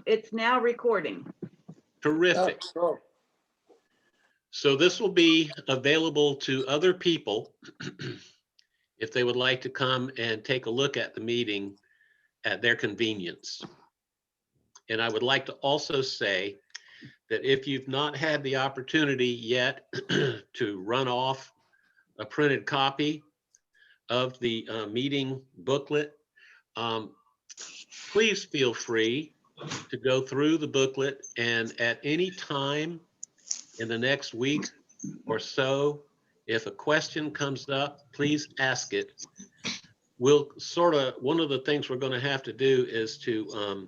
It's now recording. Terrific. Oh, So this will be available to other people if they would like to come and take a look at the meeting at their convenience. And I would like to also say that if you've not had the opportunity yet to run off a printed copy of the meeting booklet, please feel free to go through the booklet, and at any time in the next week or so, if a question comes up, please ask it. We'll one of the things we're going to have to do is to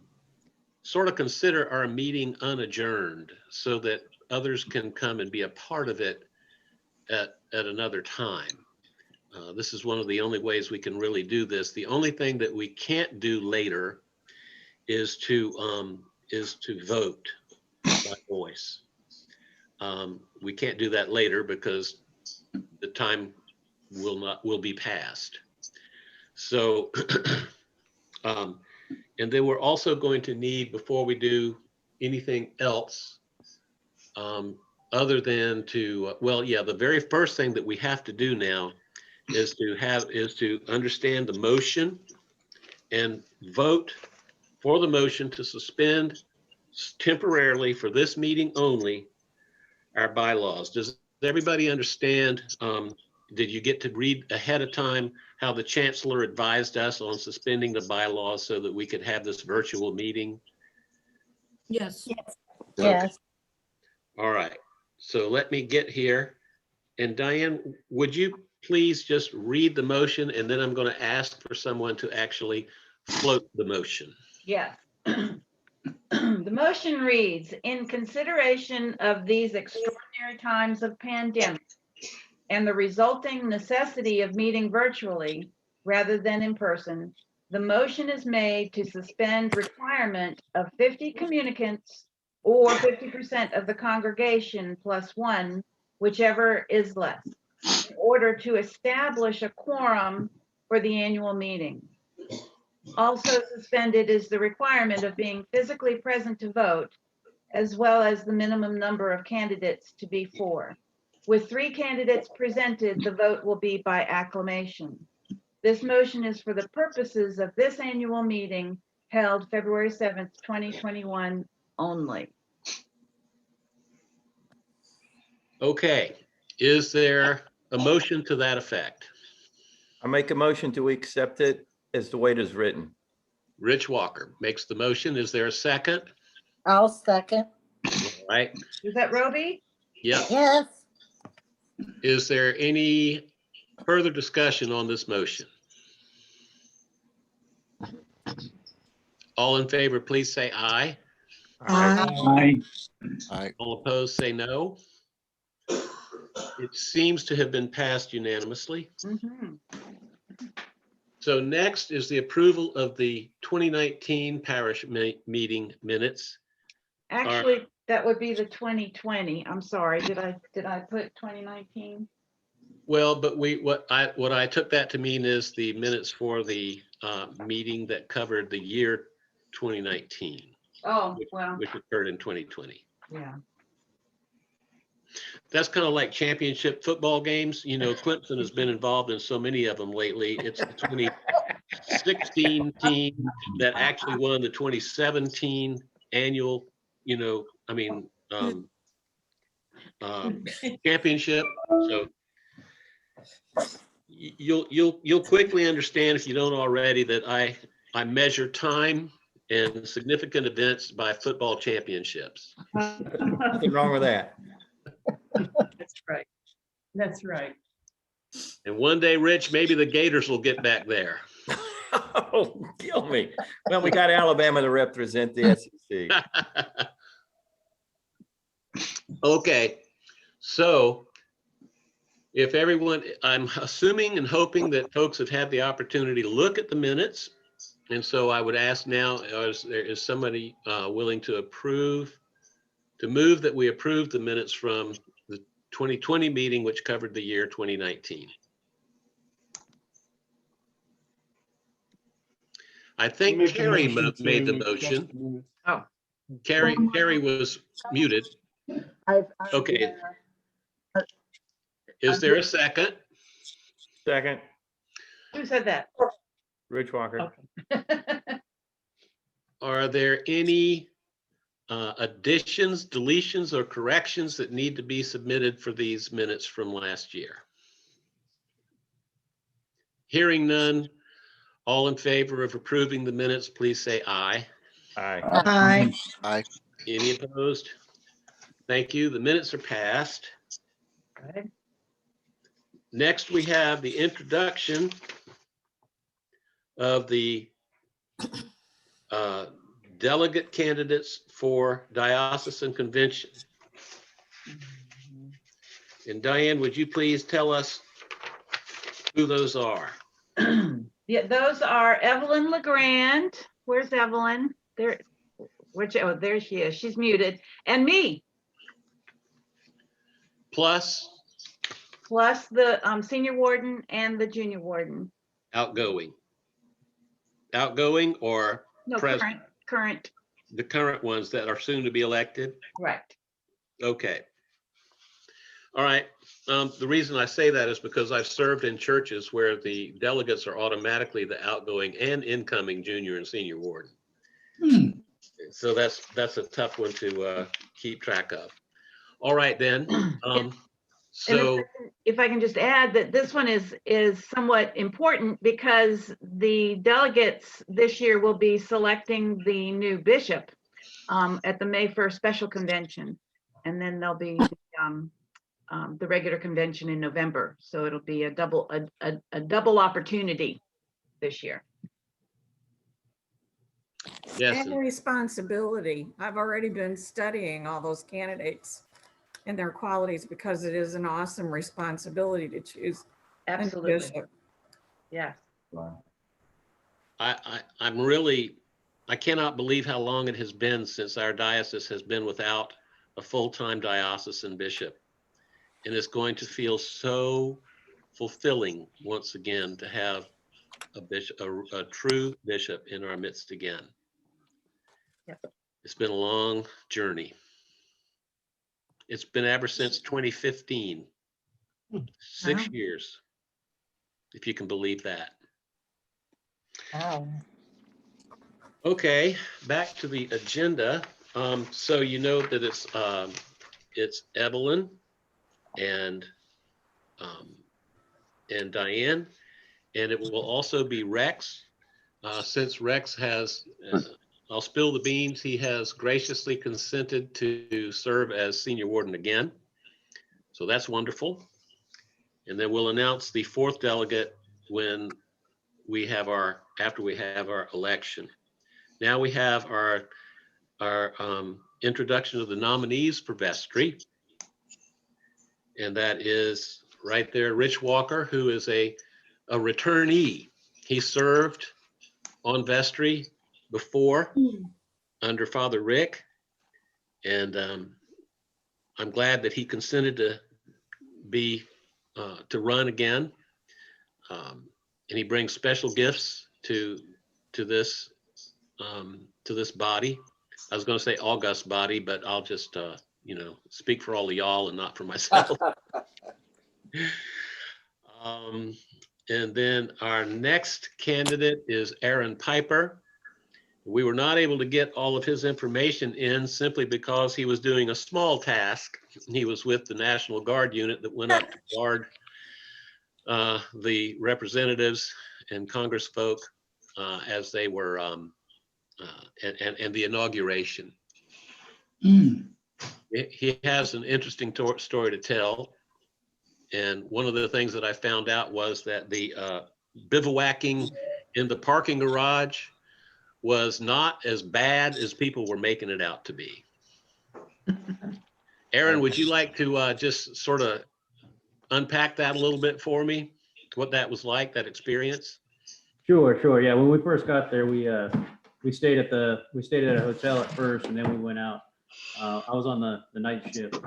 sort of consider our meeting unadjourned so that others can come and be a part of it at another time. This is one of the only ways we can really do this. The only thing that we can't do later is to vote by voice. We can't do that later because the time will be past. So, and then we're also going to need, before we do anything else, other than to, well, yeah, the very first thing that we have to do now is to understand the motion and vote for the motion to suspend temporarily for this meeting only our bylaws. Does everybody understand? Did you get to read ahead of time how the chancellor advised us on suspending the bylaws so that we could have this virtual meeting? Yes. Yes. All right, so let me get here. And Diane, would you please just read the motion, and then I'm going to ask for someone to actually float the motion. Yes. The motion reads, in consideration of these extraordinary times of pandemic and the resulting necessity of meeting virtually rather than in person, the motion is made to suspend requirement of 50 communicants or 50% of the congregation plus one, whichever is less, in order to establish a quorum for the annual meeting. Also suspended is the requirement of being physically present to vote, as well as the minimum number of candidates to be 4. With 3 candidates presented, the vote will be by acclamation. This motion is for the purposes of this annual meeting held February 7th, 2021 only. Okay, is there a motion to that effect? I make a motion to accept it as the way it is written. Rich Walker makes the motion. Is there a second? I'll second. All right. Is that Roby? Yep. Yes. Is there any further discussion on this motion? All in favor, please say aye. Aye. All opposed, say no. It seems to have been passed unanimously. Mm-hmm. So next is the approval of the 2019 parish meeting minutes. Actually, that would be the 2020. I'm sorry. Did I put 2019? Well, but what I took that to mean is the minutes for the meeting that covered the year 2019, Oh, well, which occurred in 2020. yeah. That's kind of like championship football games. You know, Clemson has been involved in so many of them lately. It's the 2016 team that actually won the 2017 annual, championship. So you'll quickly understand, if you don't already, that I measure time and significant events by football championships. Nothing wrong with that. That's right. That's right. And one day, Rich, maybe the Gators will get back there. Oh, kill me. Well, we got Alabama to represent the SEC. Okay, so if everyone, I'm assuming and hoping that folks have had the opportunity to look at the minutes. And so I would ask now, is somebody willing to move that we approve the minutes from the 2020 meeting, which covered the year 2019? I think Carrie made the motion. Oh. Carrie was muted. Okay. Is there a second? Second, Who said that? Rich Walker. Are there any additions, deletions, or corrections that need to be submitted for these minutes from last year? Hearing none, all in favor of approving the minutes, please say aye. Aye. Aye. Any opposed? Thank you. The minutes are passed. Good. Next, we have the introduction of the delegate candidates for diocesan convention. And Diane, would you please tell us who those are? Yeah, those are Evelyn LeGrand. Where's Evelyn? There, oh, there she is. She's muted. And me, Plus plus the senior warden and the junior warden. outgoing. Outgoing or No, present? current, The current ones that are soon to be elected? correct. Okay. All right. The reason I say that is because I've served in churches where the delegates are automatically the outgoing and incoming junior and senior warden. So that's a tough one to keep track of. All right, then. So if I can just add that this one is somewhat important because the delegates this year will be selecting the new bishop at the May 1st special convention. And then there'll be the regular convention in November. So it'll be a double opportunity this year. yes, And the responsibility. I've already been studying all those candidates and their qualities because it is an awesome responsibility to choose a Absolutely. bishop. Yes. I cannot believe how long it has been since our diocese has been without a full-time diocesan bishop. And it's going to feel so fulfilling once again to have a bishop, a true bishop in our midst again. Yep. It's been a long journey. It's been ever since 2015, 6 Wow. years, if you can believe that. Wow. Okay, back to the agenda. So you know that it's Evelyn and Diane, and it will also be Rex. Since Rex has, I'll spill the beans, he has graciously consented to serve as senior warden again. So that's wonderful. And then we'll announce the fourth delegate when we have after we have our election. Now we have our introduction of the nominees for Vestry. And that is right there, Rich Walker, who is a returnee. He served on Vestry before under Father Rick. And I'm glad that he consented to run again. And he brings special gifts to this body. I was going to say august body, but I'll just speak for all of y'all and not for myself. And then our next candidate is Aaron Piper. We were not able to get all of his information in simply because he was doing a small task. He was with the National Guard unit that went up to guard the representatives and congressfolk as they were and the inauguration. He has an interesting story to tell. And one of the things that I found out was that the bivouacking in the parking garage was not as bad as people were making it out to be. Aaron, would you like to just sort of unpack that a little bit for me? What that was like, that experience? Sure. Yeah, when we first got there, we stayed at a hotel at first, and then we went out. I was on the night shift,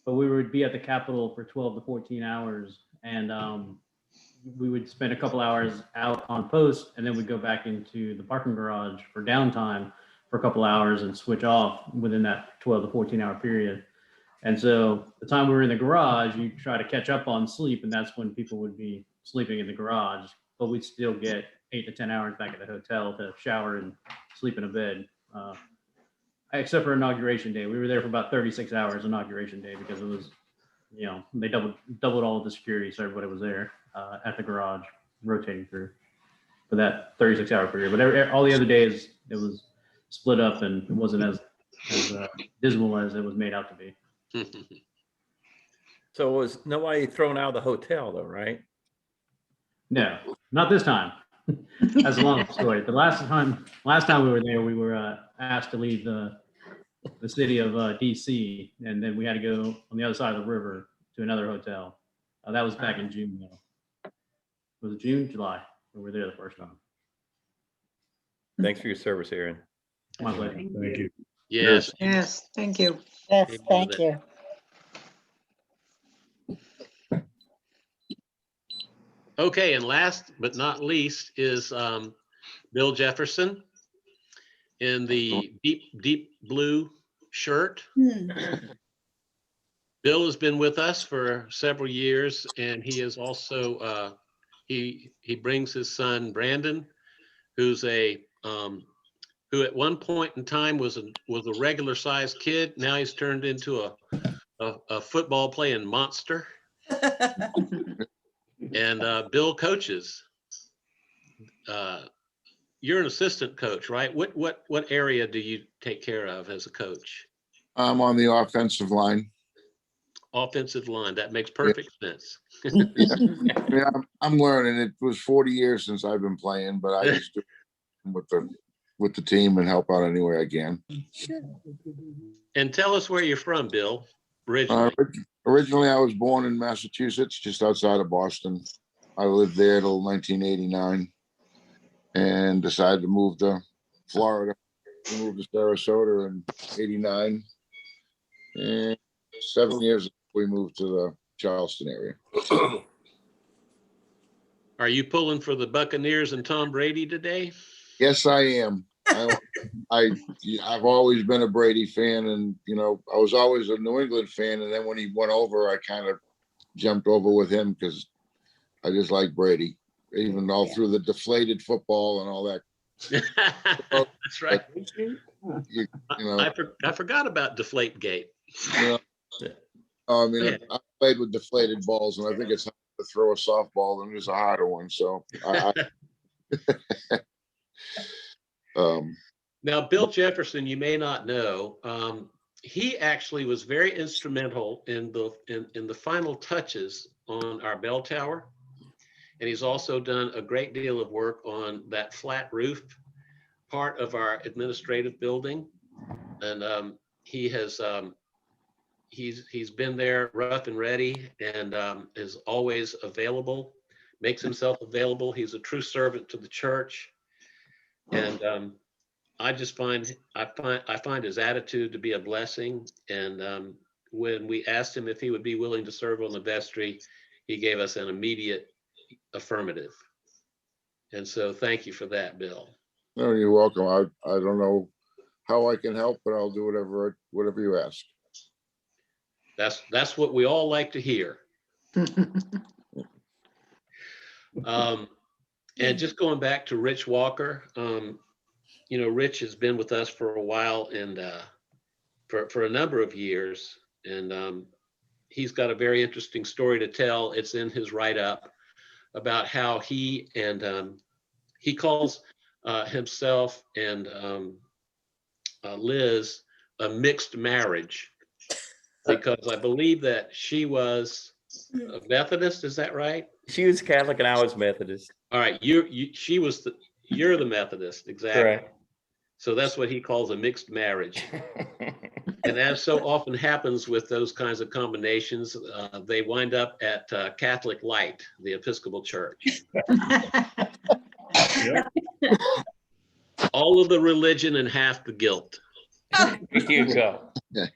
but we would be at the Capitol for 12 to 14 hours, and we would spend a couple hours out on post, and then we'd go back into the parking garage for downtime for a couple hours and switch off within that 12 to 14-hour period. And so the time we were in the garage, you try to catch up on sleep, and that's when people would be sleeping in the garage, but we'd still get 8 to 10 hours back at the hotel to shower and sleep in a bed. Except for inauguration day. We were there for about 36 hours inauguration day because it was, you know, they doubled all of the security, so everybody was there at the garage rotating through for that 36-hour period. But all the other days it was split up, and it wasn't as dismal as it was made out to be. So it was nobody thrown out of the hotel though, right? No, not this time. That's a long story. The last time we were there, we were asked to leave the city of DC, and then we had to go on the other side of the river to another hotel. That was back in June, though. Was it June, July? We were there the first time. Thanks for your service, Aaron. My pleasure. Thank you. Yes. Yes, thank you. Yes, Amen to thank that. you. Okay, and last but not least is Bill Jefferson in the deep blue shirt. Bill has been with us for several years, and he is also he brings his son Brandon, who's who at one point in time was a regular sized kid. Now he's turned into a football playing monster. And Bill coaches. You're an assistant coach, right? What area do you take care of as a coach? I'm on the offensive line. Offensive line. That makes perfect sense. Yeah, I'm learning. It was 40 years since I've been playing, but I just do it with the team and help out any way I can. And tell us where you're from, Bill, originally. Originally, I was born in Massachusetts, just outside of Boston. I lived there till 1989 and decided to move to Florida. We moved to Sarasota in 89. And 7 years ago, we moved to the Charleston area. Are you pulling for the Buccaneers and Tom Brady today? Yes, I am. I've always been a Brady fan, and I was always a New England fan. And then when he went over, I kind of jumped over with him because I just like Brady, even all through the deflated football and all that. That's right. I forgot about Deflategate. I mean, I played with deflated balls, and I think it's hard to throw a softball than there's a harder one. So Now, Bill Jefferson, you may not know, he actually was very instrumental in the final touches on our bell tower, and he's also done a great deal of work on that flat roof part of our administrative building, and he's been there rough and ready, and is always available, makes himself available. He's a true servant to the church. And I find his attitude to be a blessing. And when we asked him if he would be willing to serve on the vestry, he gave us an immediate affirmative. And so thank you for that, Bill. No, you're welcome. I don't know how I can help, but I'll do whatever you ask. That's what we all like to hear. And just going back to Rich Walker, Rich has been with us for a while, and for a number of years, and he's got a very interesting story to tell. It's in his write-up about how he calls himself and Liz a mixed marriage, because I believe that she was a Methodist. Is that right? She was Catholic and I was Methodist. All right, you're the Methodist, exactly. Correct. So that's what he calls a mixed marriage. And as so often happens with those kinds of combinations, they wind up at Catholic Light, the Episcopal Church. All of the religion and half the guilt. Here you go.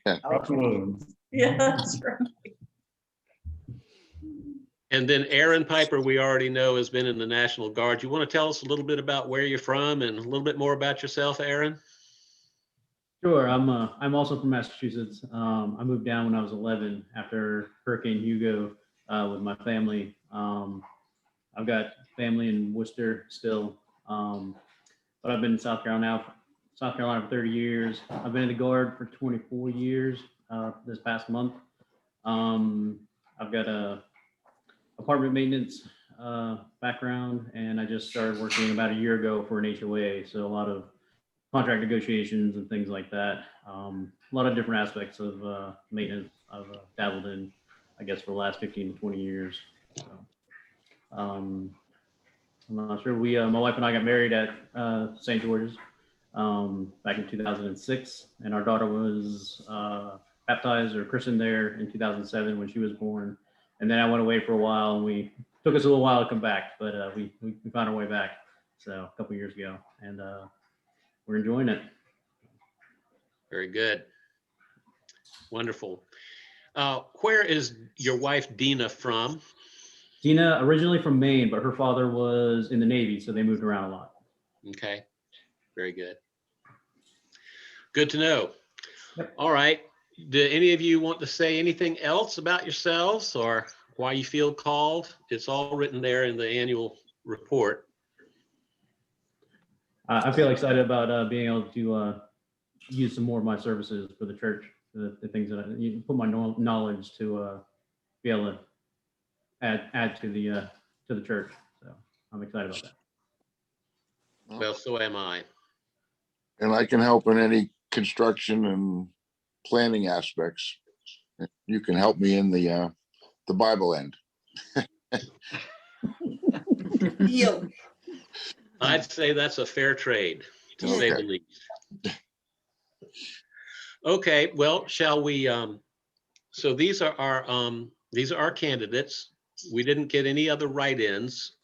Absolutely. Yeah, that's right. And then Aaron Piper, we already know, has been in the National Guard. You want to tell us a little bit about where you're from and a little bit more about yourself, Aaron? Sure. I'm also from Massachusetts. I moved down when I was 11 after Hurricane Hugo with my family. I've got family in Worcester still, but I've been in South Carolina for 30 years. I've been in the Guard for 24 years this past month. I've got a apartment maintenance background, and I just started working about a year ago for an HOA. So a lot of contract negotiations and things like that. A lot of different aspects of maintenance I've dabbled in, I guess, for the last 15 to 20 years. So, I'm not sure. My wife and I got married at St. George's back in 2006, and our daughter was baptized or christened there in 2007 when she was born. And then I went away for a while, and we took us a little while to come back, but we found our way back. So a couple years ago, and we're enjoying it. Very good. Wonderful. Where is your wife Dina from? Dina originally from Maine, but her father was in the Navy, so they moved around a lot. Okay, very good. Good to know. Yep. All right. Do any of you want to say anything else about yourselves or why you feel called? It's all written there in the annual report. I feel excited about being able to use some more of my services for the church, the things that you put my knowledge to be able to add to the church. So I'm excited about that. Well, so am I. And I can help in any construction and planning aspects. You can help me in the Bible end. I'd say that's a fair trade, to say the least. Okay, well, shall we? So these are our candidates. We didn't get any other write-ins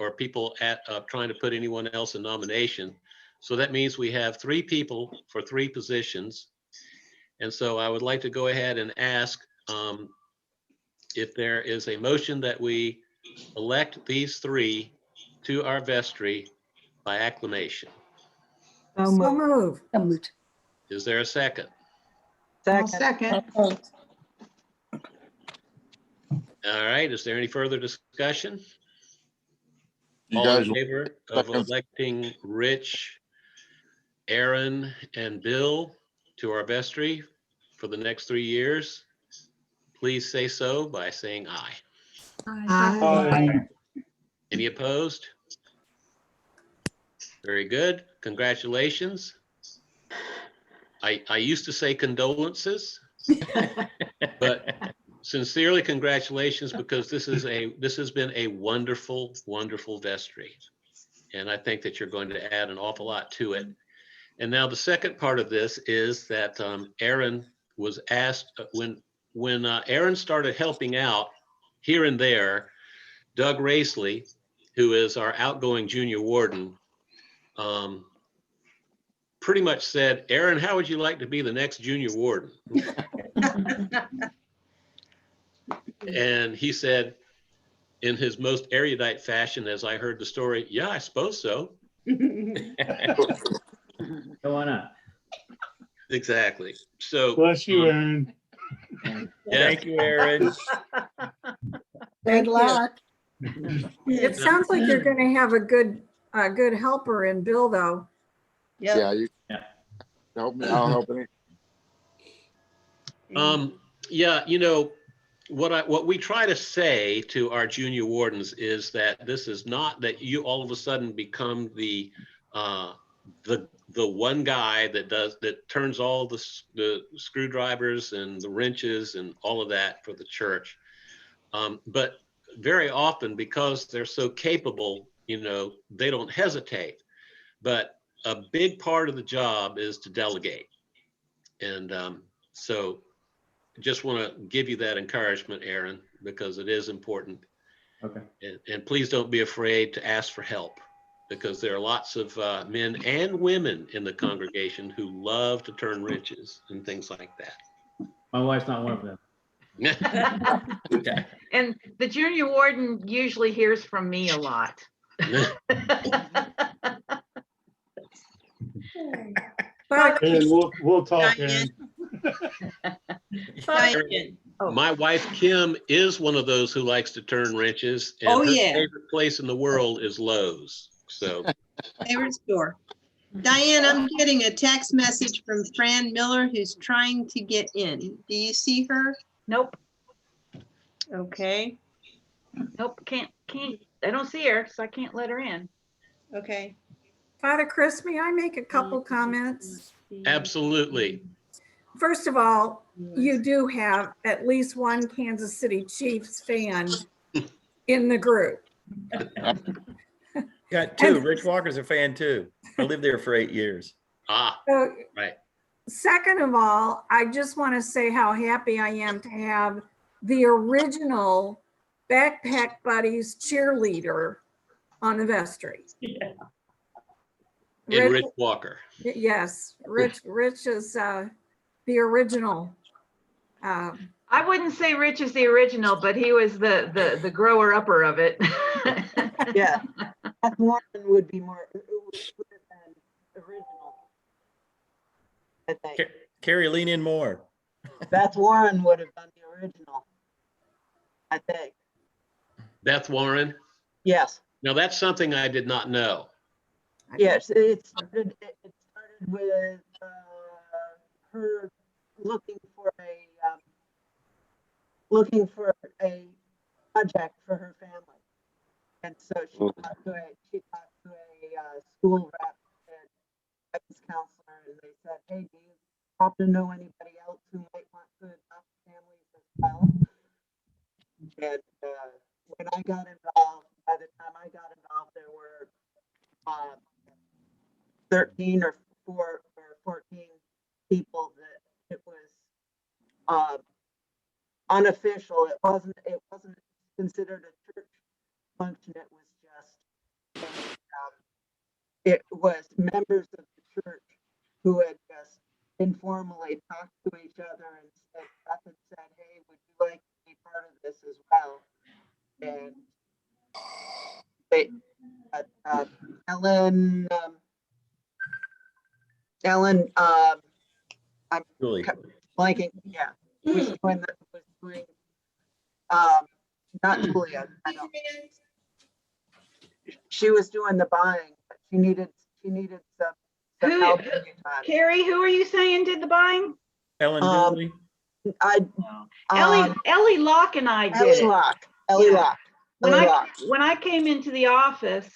or people trying to put anyone else in nomination. So that means we have 3 people for 3 positions. And so I would like to go ahead and ask if there is a motion that we elect these 3 to our vestry by acclamation. So moved. Is there a second? Second. All right, is there any further discussion? You All guys, in favor of electing Rich, Aaron, and Bill to our vestry for the next 3 years, please say so by saying aye. Aye. Any opposed? Very good. Congratulations. I used to say condolences, but sincerely congratulations, because this has been a wonderful, wonderful vestry. And I think that you're going to add an awful lot to it. And now the second part of this is that Aaron was asked when Aaron started helping out here and there, Doug Raisley, who is our outgoing junior warden, pretty much said, Aaron, how would you like to be the next junior warden? And he said, in his most erudite fashion, as I heard the story, yeah, I suppose so. So why not? Exactly. So Bless you, Aaron. yeah, Thank you, Aaron. Good luck. It sounds like you're going to have a good helper in Bill, though. yeah, you Yeah. help me. I'll help any. yeah, you know, what we try to say to our junior wardens is that this is not that you all of a sudden become the one guy that turns all the screwdrivers and the wrenches and all of that for the church. But very often, because they're so capable, you know, they don't hesitate. But a big part of the job is to delegate. And so just want to give you that encouragement, Aaron, because it is important. Okay. And please don't be afraid to ask for help, because there are lots of men and women in the congregation who love to turn wrenches and things like that. My wife's not one of them. Okay. And the junior warden usually hears from me a lot. But And we'll talk, Diane. Aaron. Diane. My wife, Kim, is one of those who likes to turn wrenches. And Oh, her yeah. favorite place in the world is Lowe's. So, Favorite store. Diane, I'm getting a text message from Fran Miller who's trying to get in. Do you see her? Nope, Okay, nope, can't, I don't see her, so I can't let her in. okay. Father Chris, may I make a couple comments? absolutely. First of all, you do have at least one Kansas City Chiefs fan in the group. Got two. Rich Walker's a fan too. I lived there for 8 years. Ah, So, right. second of all, I just want to say how happy I am to have the original Backpack Buddies cheerleader on the vestry. In Rich Walker. Yes, Rich is the original. I wouldn't say Rich is the original, but he was the grower upper of it. Yeah. Beth Warren would be more, would have been original. I think. Carrie, lean in more. Beth Warren would have been the original. I think. Beth Warren. Yes. Now, that's something I did not know. Yes. It started with her looking for a project for her family. And so she talked to a school rep and guidance counselor, and they said, hey, do you happen to know anybody else who might want to adopt families as well? And when I got involved, by the time I got involved, there were 13 or 14 people that it was unofficial. It wasn't considered a church function. It was just it was members of the church who had just informally talked to each other and said, hey, would you like to be part of this as well? And they Ellen I'm Really. blanking, yeah, was doing not Julia, I don't. She was doing the buying, but she needed some Who- help at the time. Carrie, who are you saying did the buying? Ellen Um, Dooley. Ellie Locke and I did Ellie it. Locke. When I came into the office,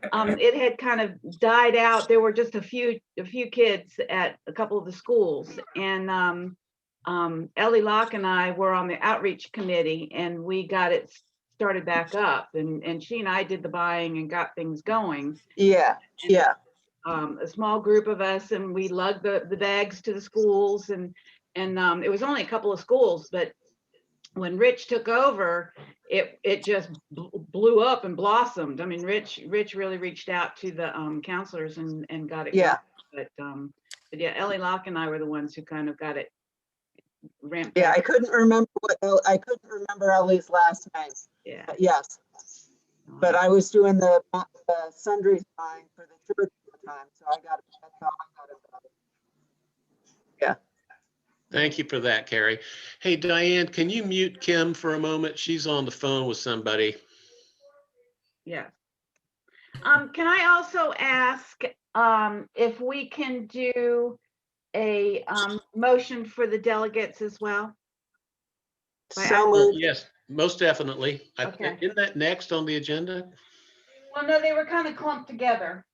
it had kind of died out. There were just a few kids at a couple of the schools, and Ellie Locke and I were on the outreach committee, and we got it started back up. And she and I did the buying and got things going. Yeah. A small group of us, and we lugged the bags to the schools, and it was only a couple of schools, but when Rich took over, it just blew up and blossomed. I mean, Rich really reached out to the counselors and got it Yeah. going. But yeah, Ellie Locke and I were the ones who kind of got it ramped Yeah, up. I couldn't remember Ellie's last name. Yeah. Yes, but I was doing the sundries buying for the church at the time, so that's how I got involved. Yeah. Thank you for that, Carrie. Hey, Diane, can you mute Kim for a moment? She's on the phone with somebody. Yeah. Can I also ask if we can do a motion for the delegates as well? So moved. Yes, most definitely. Okay. Isn't that next on the agenda? Well, no, they were kind of clumped together,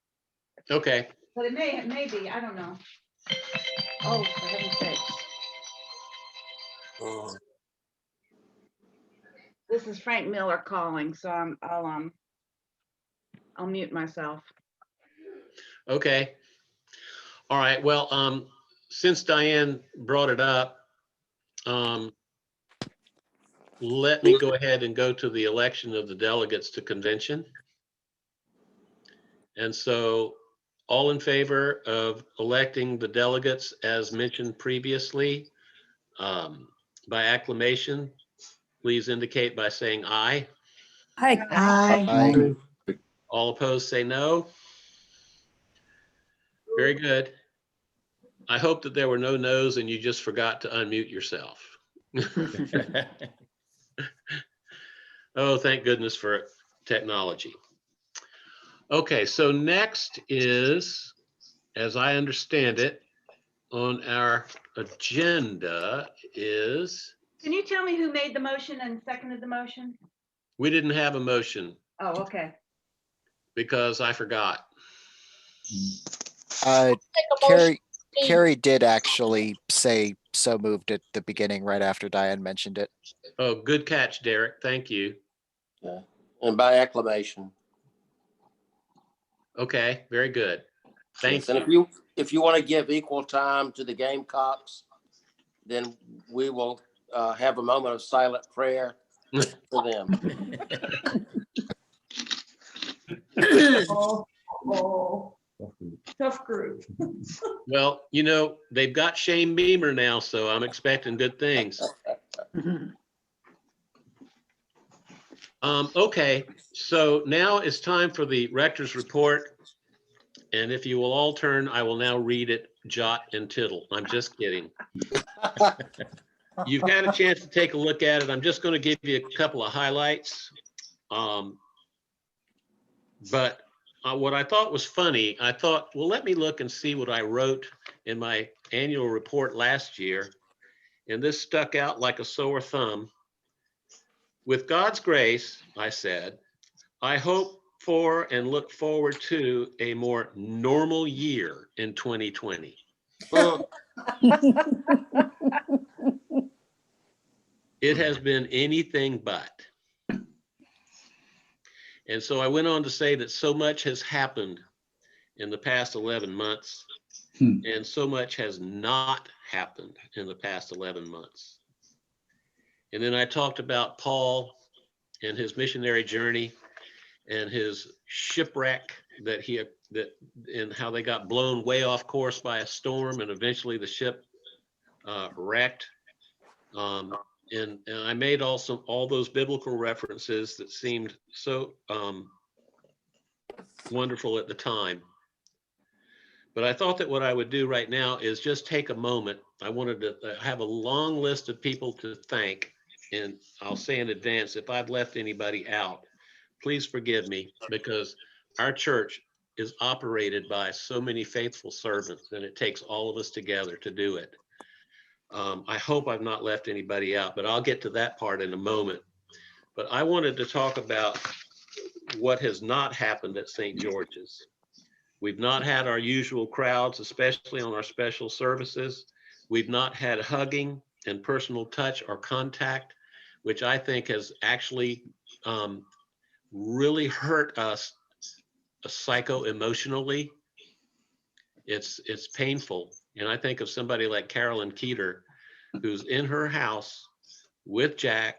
Okay. but it may be, I don't know. Oh, for heaven's sakes. This is Frank Miller calling, so I'll mute myself. Okay. All right. Well, since Diane brought it up, let me go ahead and go to the election of the delegates to convention. And so all in favor of electing the delegates as mentioned previously, by acclamation, please indicate by saying aye. Hi. Aye. All opposed, say no. Very good. I hope that there were no no's and you just forgot to unmute yourself. Oh, thank goodness for technology. Okay, so next is, as I understand it, on our agenda is, Can you tell me who made the motion and seconded the motion? we didn't have a motion Oh, okay. because I forgot. Carrie did actually say so moved at the beginning right after Diane mentioned it. Oh, good catch, Derek. Thank you. Yeah, and by acclamation. Okay, very good. Thank Yes, and you. if you want to give equal time to the Gamecocks, then we will have a moment of silent prayer for them. Tough group. Well, you know, they've got Shane Beamer now, so I'm expecting good things. Okay, so now it's time for the rector's report. And if you will all turn, I will now read it jot and tittle. I'm just kidding. You've had a chance to take a look at it. I'm just going to give you a couple of highlights. But what I thought was funny, I thought, well, let me look and see what I wrote in my annual report last year. And this stuck out like a sore thumb. With God's grace, I said, I hope for and look forward to a more normal year in 2020. It has been anything but. And so I went on to say that so much has happened in the past 11 months, and so much has not happened in the past 11 months. And then I talked about Paul and his missionary journey and his shipwreck and how they got blown way off course by a storm, and eventually the ship wrecked. And I made also all those biblical references that seemed so wonderful at the time. But I thought that what I would do right now is just take a moment. I wanted to have a long list of people to thank. And I'll say in advance, if I've left anybody out, please forgive me, because our church is operated by so many faithful servants, and it takes all of us together to do it. I hope I've not left anybody out, but I'll get to that part in a moment. But I wanted to talk about what has not happened at St. George's. We've not had our usual crowds, especially on our special services. We've not had hugging and personal touch or contact, which I think has actually really hurt us psycho-emotionally. It's painful. And I think of somebody like Carolyn Keeter, who's in her house with Jack.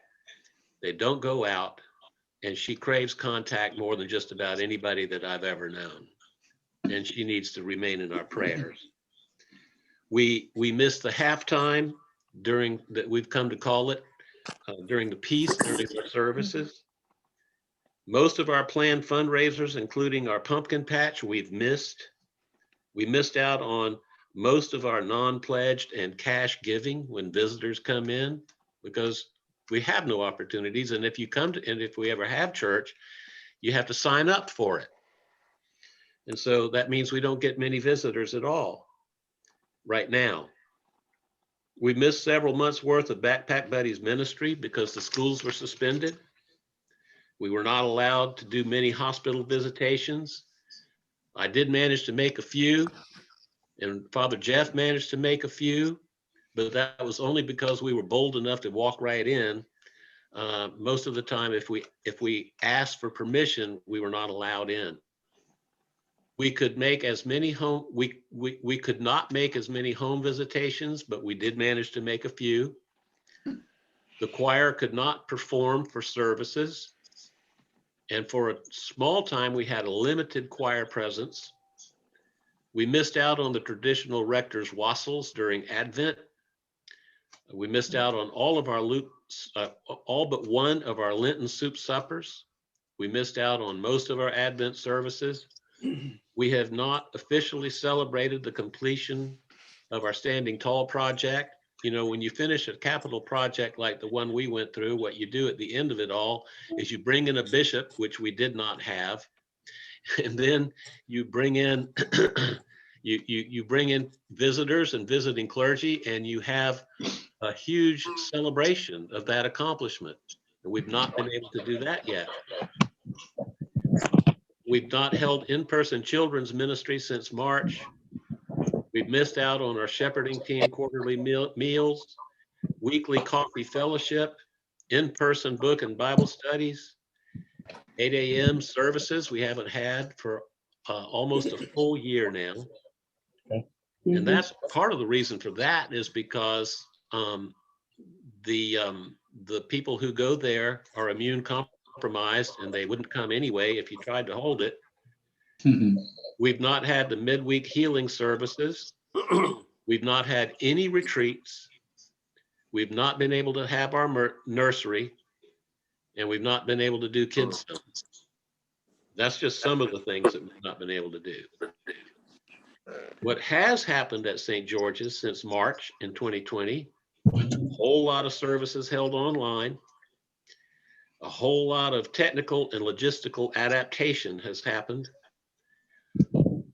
They don't go out, and she craves contact more than just about anybody that I've ever known. And she needs to remain in our prayers. We missed the halftime during that, we've come to call it, during the peace, during our services. Most of our planned fundraisers, including our pumpkin patch, we've missed. We missed out on most of our non-pledged and cash giving when visitors come in, because we have no opportunities. And if you come to, and if we ever have church, you have to sign up for it. And so that means we don't get many visitors at all right now. We missed several months worth of Backpack Buddies ministry because the schools were suspended. We were not allowed to do many hospital visitations. I did manage to make a few, and Father Jeff managed to make a few, but that was only because we were bold enough to walk right in. Most of the time, if we asked for permission, we were not allowed in. We could make as many we could not make as many home visitations, but we did manage to make a few. The choir could not perform for services. And for a small time, we had a limited choir presence. We missed out on the traditional rector's wassels during Advent. We missed out on all of our all but one of our Lenten soup suppers. We missed out on most of our Advent services. We have not officially celebrated the completion of our Standing Tall project. You know, when you finish a capital project like the one we went through, what you do at the end of it all is you bring in a bishop, which we did not have, and then you bring in you bring in visitors and visiting clergy, and you have a huge celebration of that accomplishment. And we've not been able to do that yet. We've not held in-person children's ministry since March. We've missed out on our shepherding team quarterly meals, weekly coffee fellowship, in-person book and Bible studies, 8 a.m. services we haven't had for almost a full year now. And that's part of the reason for that is because the people who go there are immune compromised, and they wouldn't come anyway if you tried to hold it. We've not had the midweek healing services. We've not had any retreats. We've not been able to have our nursery, and we've not been able to do kids' zones. That's just some of the things that we've not been able to do. What has happened at St. George's since March in 2020, a whole lot of services held online. A whole lot of technical and logistical adaptation has happened.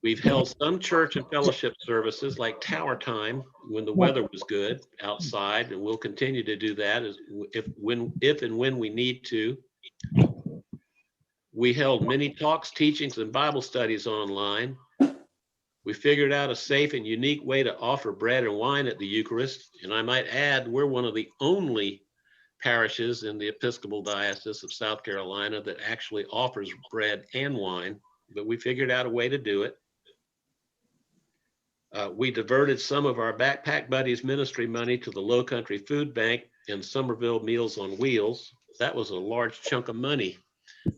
We've held some church and fellowship services like Tower Time when the weather was good outside, and we'll continue to do that if and when we need to. We held many talks, teachings, and Bible studies online. We figured out a safe and unique way to offer bread and wine at the Eucharist. And I might add, we're one of the only parishes in the Episcopal Diocese of South Carolina that actually offers bread and wine, but we figured out a way to do it. We diverted some of our Backpack Buddies ministry money to the Low Country Food Bank and Somerville Meals on Wheels. That was a large chunk of money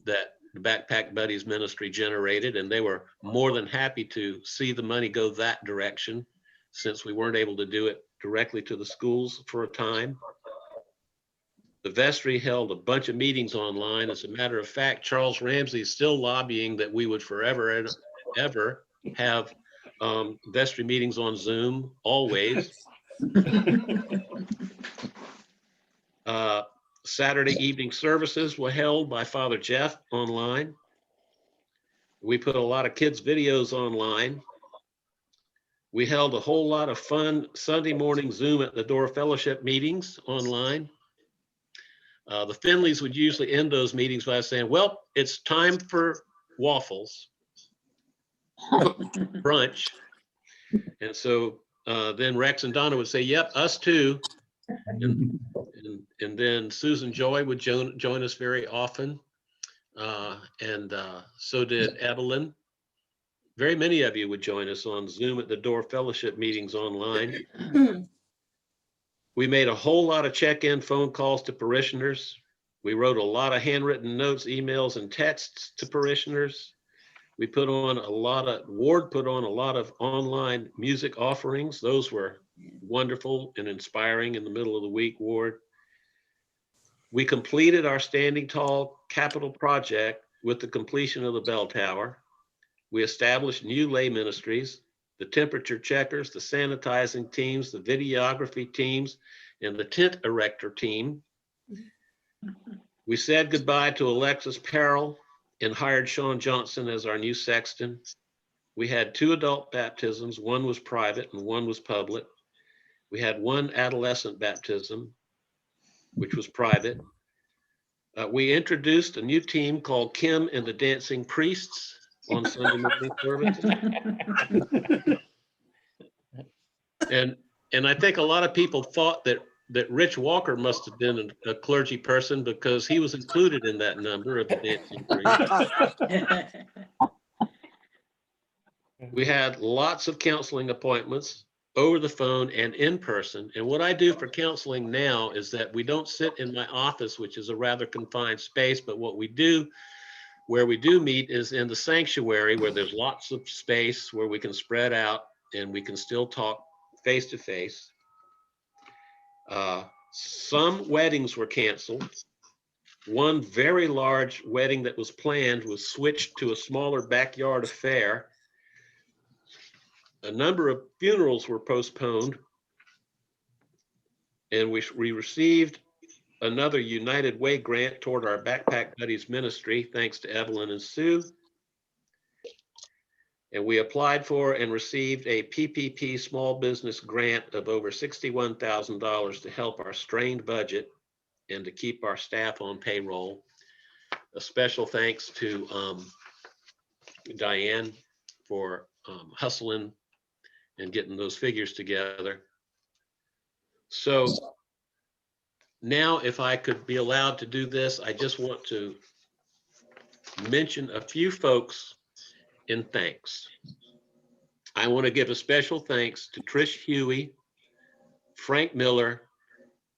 that the Backpack Buddies ministry generated, and they were more than happy to see the money go that direction since we weren't able to do it directly to the schools for a time. The Vestry held a bunch of meetings online. As a matter of fact, Charles Ramsey is still lobbying that we would forever and ever have Vestry meetings on Zoom, always. Saturday evening services were held by Father Jeff online. We put a lot of kids' videos online. We held a whole lot of fun Sunday morning Zoom at the door fellowship meetings online. The Finleys would usually end those meetings by saying, well, it's time for waffles, brunch. And so then Rex and Donna would say, yep, us too. And then Susan Joy would join us very often. And so did Evelyn. Very many of you would join us on Zoom at the door fellowship meetings online. We made a whole lot of check-in phone calls to parishioners. We wrote a lot of handwritten notes, emails, and texts to parishioners. We put on Ward put on a lot of online music offerings. Those were wonderful and inspiring in the middle of the week, Ward. We completed our Standing Tall capital project with the completion of the bell tower. We established new lay ministries, the temperature checkers, the sanitizing teams, the videography teams, and the tent erector team. We said goodbye to Alexis Perrell and hired Sean Johnson as our new sexton. We had 2 adult baptisms. One was private and one was public. We had 1 adolescent baptism, which was private. We introduced a new team called Kim and the Dancing Priests on Sunday morning service. And I think a lot of people thought that Rich Walker must have been a clergy person because he was included in that number of the Dancing Priests. We had lots of counseling appointments over the phone and in person. And what I do for counseling now is that we don't sit in my office, which is a rather confined space, but what we do, where we do meet is in the sanctuary where there's lots of space where we can spread out and we can still talk face to face. Some weddings were canceled. One very large wedding that was planned was switched to a smaller backyard affair. A number of funerals were postponed. And we received another United Way grant toward our Backpack Buddies ministry, thanks to Evelyn and Sue. And we applied for and received a PPP small business grant of over $61,000 to help our strained budget and to keep our staff on payroll. A special thanks to Diane for hustling and getting those figures together. So now, if I could be allowed to do this, I just want to mention a few folks in thanks. I want to give a special thanks to Trish Huey, Frank Miller,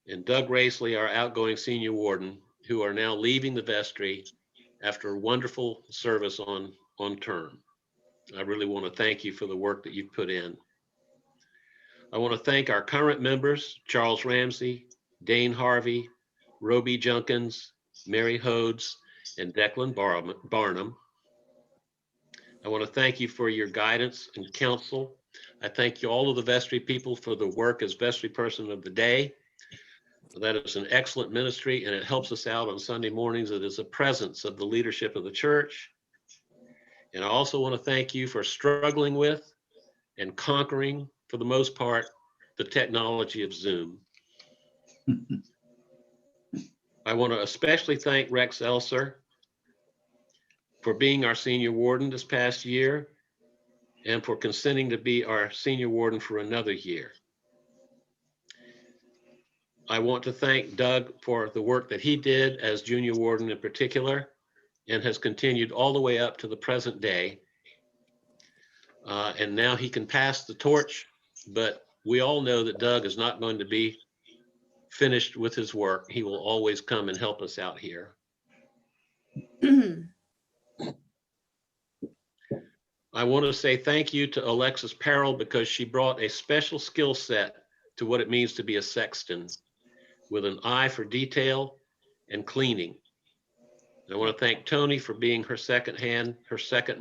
and Doug Racely, our outgoing senior warden, who are now leaving the vestry after wonderful service on term. I really want to thank you for the work that you've put in. I want to thank our current members, Charles Ramsey, Dane Harvey, Roby Junkins, Mary Hodes, and Declan Barnum. I want to thank you for your guidance and counsel. I thank you, all of the vestry people, for the work as vestry person of the day. That is an excellent ministry, and it helps us out on Sunday mornings. It is a presence of the leadership of the church. And I also want to thank you for struggling with and conquering, for the most part, the technology of Zoom. I want to especially thank Rex Elser for being our senior warden this past year and for consenting to be our senior warden for another year. I want to thank Doug for the work that he did as junior warden in particular, and has continued all the way up to the present day. And now he can pass the torch, but we all know that Doug is not going to be finished with his work. He will always come and help us out here. I want to say thank you to Alexis Parrell, because she brought a special skill set to what it means to be a sexton, with an eye for detail and cleaning. And I want to thank Tony for being her second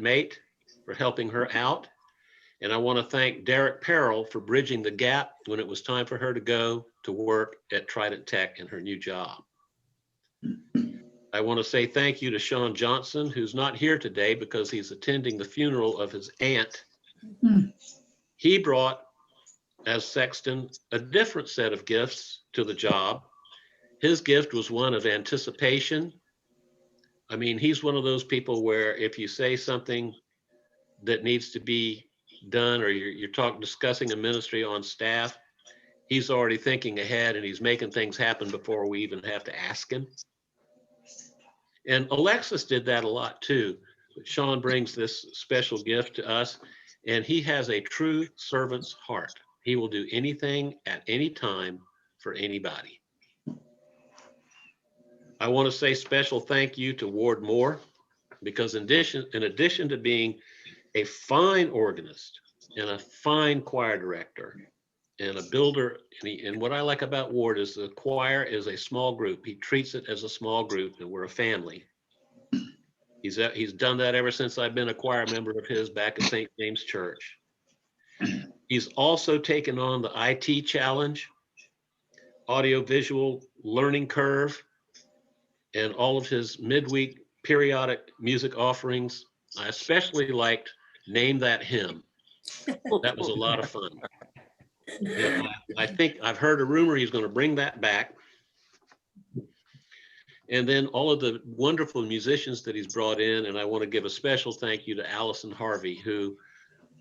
mate, for helping her out. And I want to thank Derek Parrell for bridging the gap when it was time for her to go to work at Trident Tech in her new job. I want to say thank you to Sean Johnson, who's not here today because he's attending the funeral of his aunt. He brought, as sexton, a different set of gifts to the job. His gift was one of anticipation. I mean, he's one of those people where if you say something that needs to be done, or you're discussing a ministry on staff, he's already thinking ahead and he's making things happen before we even have to ask him. And Alexis did that a lot too. But Sean brings this special gift to us, and he has a true servant's heart. He will do anything at any time for anybody. I want to say special thank you to Ward Moore, because in addition to being a fine organist and a fine choir director and a builder, and what I like about Ward is the choir is a small group. He treats it as a small group, and we're a family. He's done that ever since I've been a choir member of his back at St. James Church. He's also taken on the IT challenge, audiovisual learning curve, and all of his midweek periodic music offerings. I especially liked Name That Hymn. That was a lot of fun. And I think I've heard a rumor he's going to bring that back. And then all of the wonderful musicians that he's brought in. And I want to give a special thank you to Allison Harvey, who,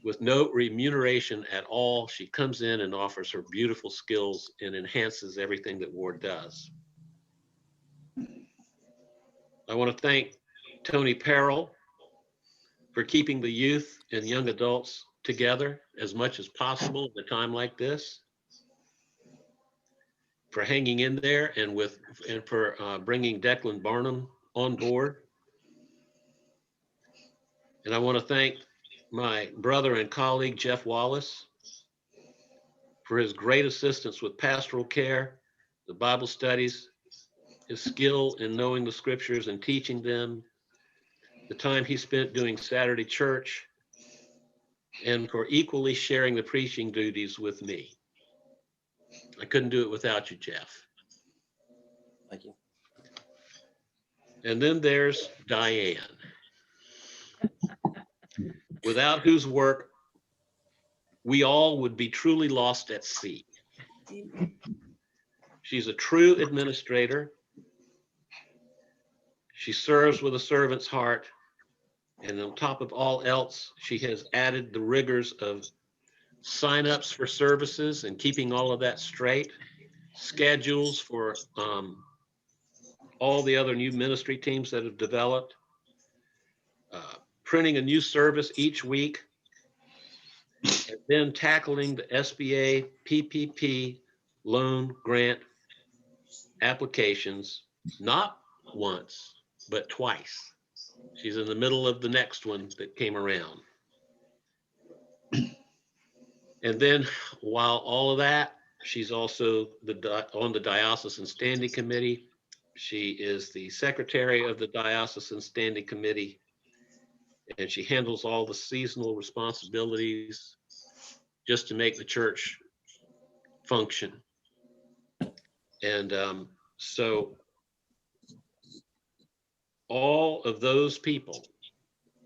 with no remuneration at all, she comes in and offers her beautiful skills and enhances everything that Ward does. I want to thank Tony Parrell for keeping the youth and young adults together as much as possible at a time like this, for hanging in there, and for bringing Declan Barnum on board. And I want to thank my brother and colleague, Jeff Wallace, for his great assistance with pastoral care the Bible studies, his skill in knowing the scriptures and teaching them, the time he spent doing Saturday church, and for equally sharing the preaching duties with me. I couldn't do it without you, Jeff. Thank you. And then there's Diane, without whose work we all would be truly lost at sea. She's a true administrator. She serves with a servant's heart. And on top of all else, she has added the rigors of signups for services and keeping all of that straight, schedules for all the other new ministry teams that have developed, printing a new service each week, and then tackling the SBA PPP loan grant applications, not once, but twice. She's in the middle of the next one that came around. And then while all of that, she's also on the Diocesan Standing Committee. She is the secretary of the Diocesan Standing Committee, and she handles all the seasonal responsibilities just to make the church function. And so all of those people,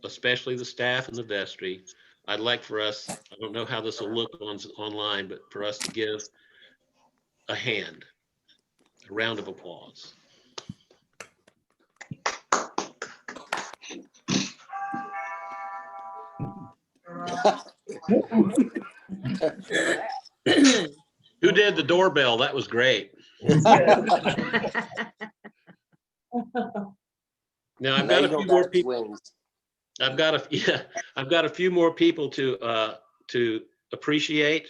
especially the staff and the vestry, I'd like for us, I don't know how this will look online, but for us to give a hand, a round of applause. Who did the doorbell? That was great. Now I've got a few more people. I've got a few more people to appreciate.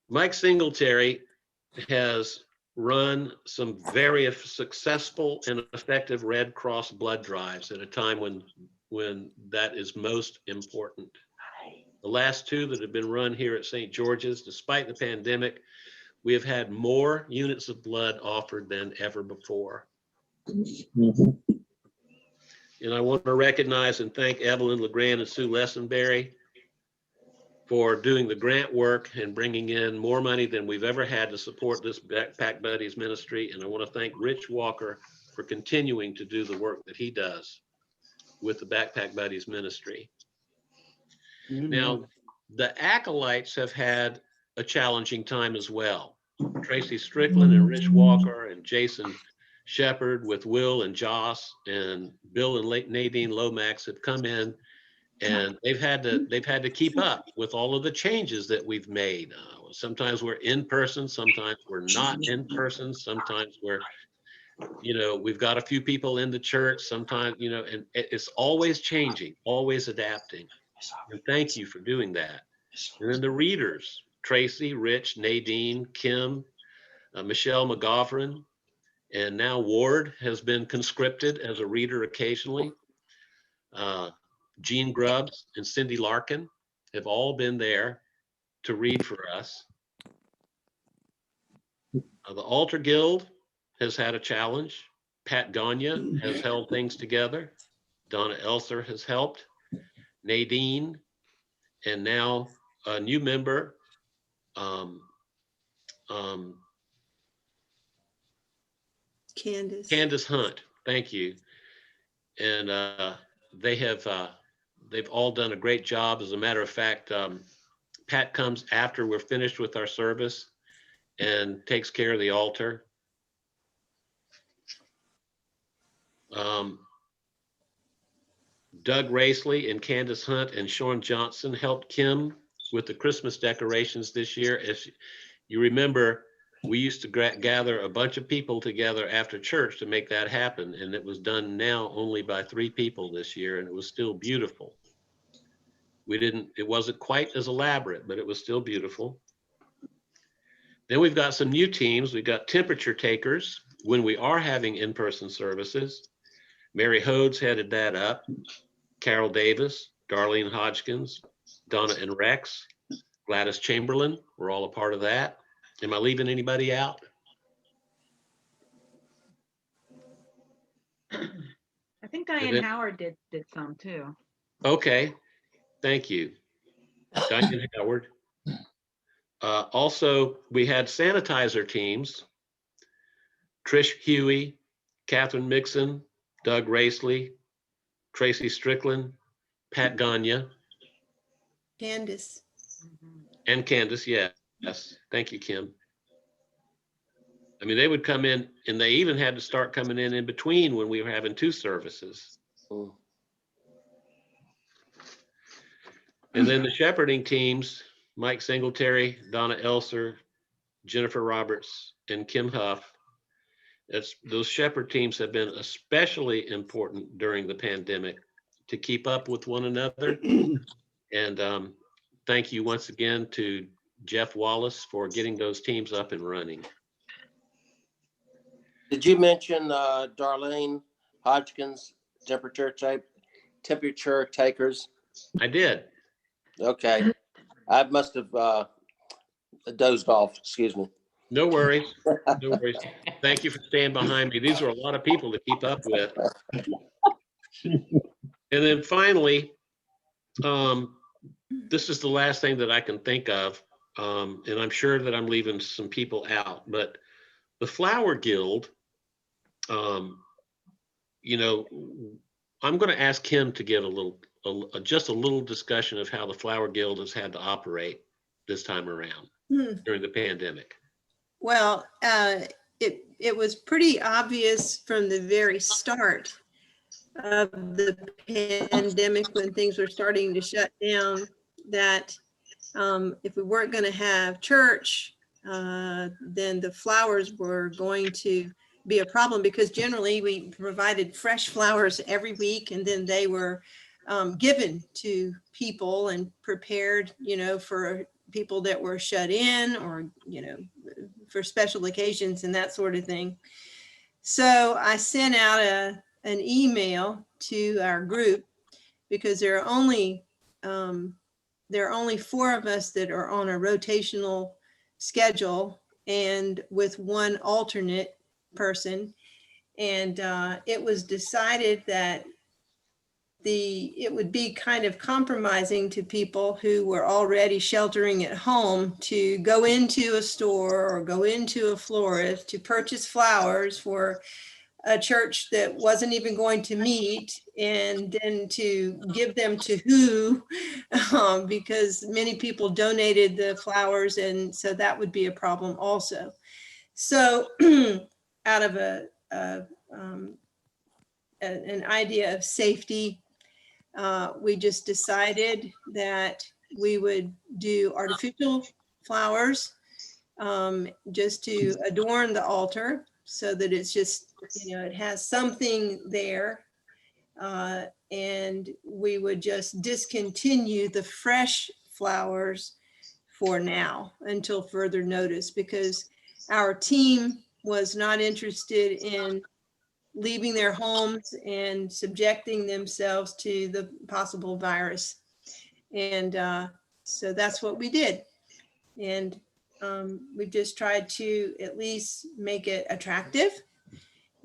Mike Singletary has run some very successful and effective Red Cross blood drives at a time when that is most important. The last two that have been run here at St. George's, despite the pandemic, we have had more units of blood offered than ever before. Mhm. And I want to recognize and thank Evelyn LeGrand and Sue Lessenberry for doing the grant work and bringing in more money than we've ever had to support this Backpack Buddies ministry. And I want to thank Rich Walker for continuing to do the work that he does with the Backpack Buddies ministry. Now, the acolytes have had a challenging time as well. Tracy Strickland and Rich Walker and Jason Shepard with Will and Joss and Bill and Nadine Lomax have come in, and they've had to keep up with all of the changes that we've made. Sometimes we're in person, sometimes we're not in person, sometimes we're, we've got a few people in the church, sometimes, and it's always changing, always adapting. And thank you for doing that. And then the readers, Tracy, Rich, Nadine, Kim, Michelle McGovern, and now Ward has been conscripted as a reader occasionally. Jean Grubbs and Cindy Larkin have all been there to read for us. The Altar Guild has had a challenge. Pat Gagne has held things together. Donna Elser has helped. Nadine, and now a new member, Candace Hunt. Thank you. And they've all done a great job. As a matter of fact, Pat comes after we're finished with our service and takes care of the altar. Doug Racely and Candace Hunt and Sean Johnson helped Kim with the Christmas decorations this year. As you remember, we used to gather a bunch of people together after church to make that happen. And it was done now only by 3 people this year, and it was still beautiful. It wasn't quite as elaborate, but it was still beautiful. Then we've got some new teams. We've got temperature takers when we are having in-person services. Mary Hodes headed that up. Carol Davis, Darlene Hodgkins, Donna and Rex, Gladys Chamberlain, we're all a part of that. Am I leaving anybody out? I think And Diane then- Howard did some too. Okay, thank you. Diane Howard. Also, we had sanitizer teams. Trish Huey, Catherine Mixon, Doug Racely, Tracy Strickland, Pat Gagne, Candace. and Candace, yes. Thank you, Kim. I mean, they would come in, and they even had to start coming in between when we were having 2 services. Mm. And then the shepherding teams, Mike Singletary, Donna Elser, Jennifer Roberts, and Kim Huff. Those shepherd teams have been especially important during the pandemic to keep up with one another. And thank you once again to Jeff Wallace for getting those teams up and running. Did you mention Darlene Hodgkins, temperature takers? I did. Okay, I must have dozed off, excuse me. No worries. No worries. Thank you for staying behind me. These are a lot of people to keep up with. And then finally, this is the last thing that I can think of. And I'm sure that I'm leaving some people out, but the Flower Guild, you know, I'm going to ask him to give just a little discussion of how the Flower Guild has had to operate this time around during the pandemic. Well, it was pretty obvious from the very start of the pandemic when things were starting to shut down that if we weren't going to have church, then the flowers were going to be a problem, because generally we provided fresh flowers every week, and then they were given to people and prepared, you know, for people that were shut in, or, you know, for special occasions and that sort of thing. So I sent out an email to our group, because there are only 4 of us that are on a rotational schedule, and with 1 alternate person. And it was decided that it would be kind of compromising to people who were already sheltering at home to go into a store or go into a florist to purchase flowers for a church that wasn't even going to meet, and then to give them to who, because many people donated the flowers, and so that would be a problem also. So out of an idea of safety, we just decided that we would do artificial flowers just to adorn the altar, so that it's just, you know, it has something there. And we would just discontinue the fresh flowers for now until further notice, because our team was not interested in leaving their homes and subjecting themselves to the possible virus. And so that's what we did. And we just tried to at least make it attractive.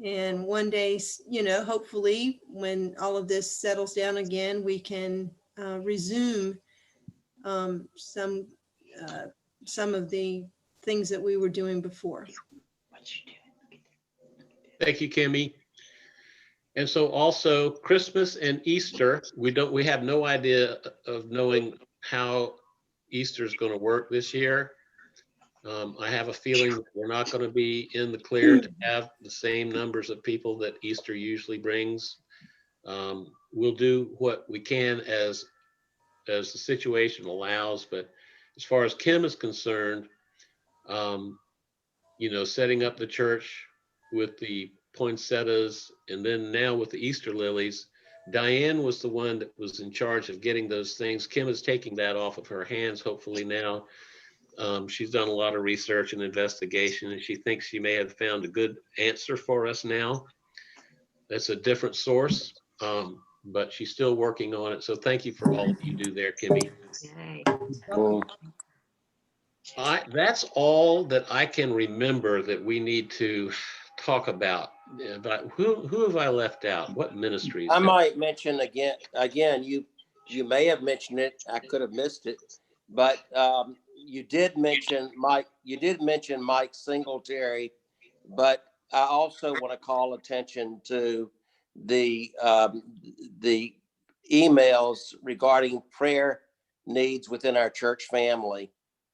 And one day, you know, hopefully when all of this settles down again, we can resume some of the things that we were doing before. Thank you, Kimmy. And so also Christmas and Easter, we have no idea of knowing how Easter is going to work this year. I have a feeling we're not going to be in the clear to have the same numbers of people that Easter usually brings. We'll do what we can as the situation allows, but as far as Kim is concerned, you know, setting up the church with the poinsettias, and then now with the Easter lilies, Diane was the one that was in charge of getting those things. Kim is taking that off of her hands, hopefully now. She's done a lot of research and investigation, and she thinks she may have found a good answer for us now. That's a different source, but she's still working on it. So thank you for all that you do there, Kimmy. Yay. That's all that I can remember that we need to talk about, but who have I left out? What ministries? I might mention again, you may have mentioned it. I could have missed it, but you did mention Mike Singletary, but I also want to call attention to the emails regarding prayer needs within our church family.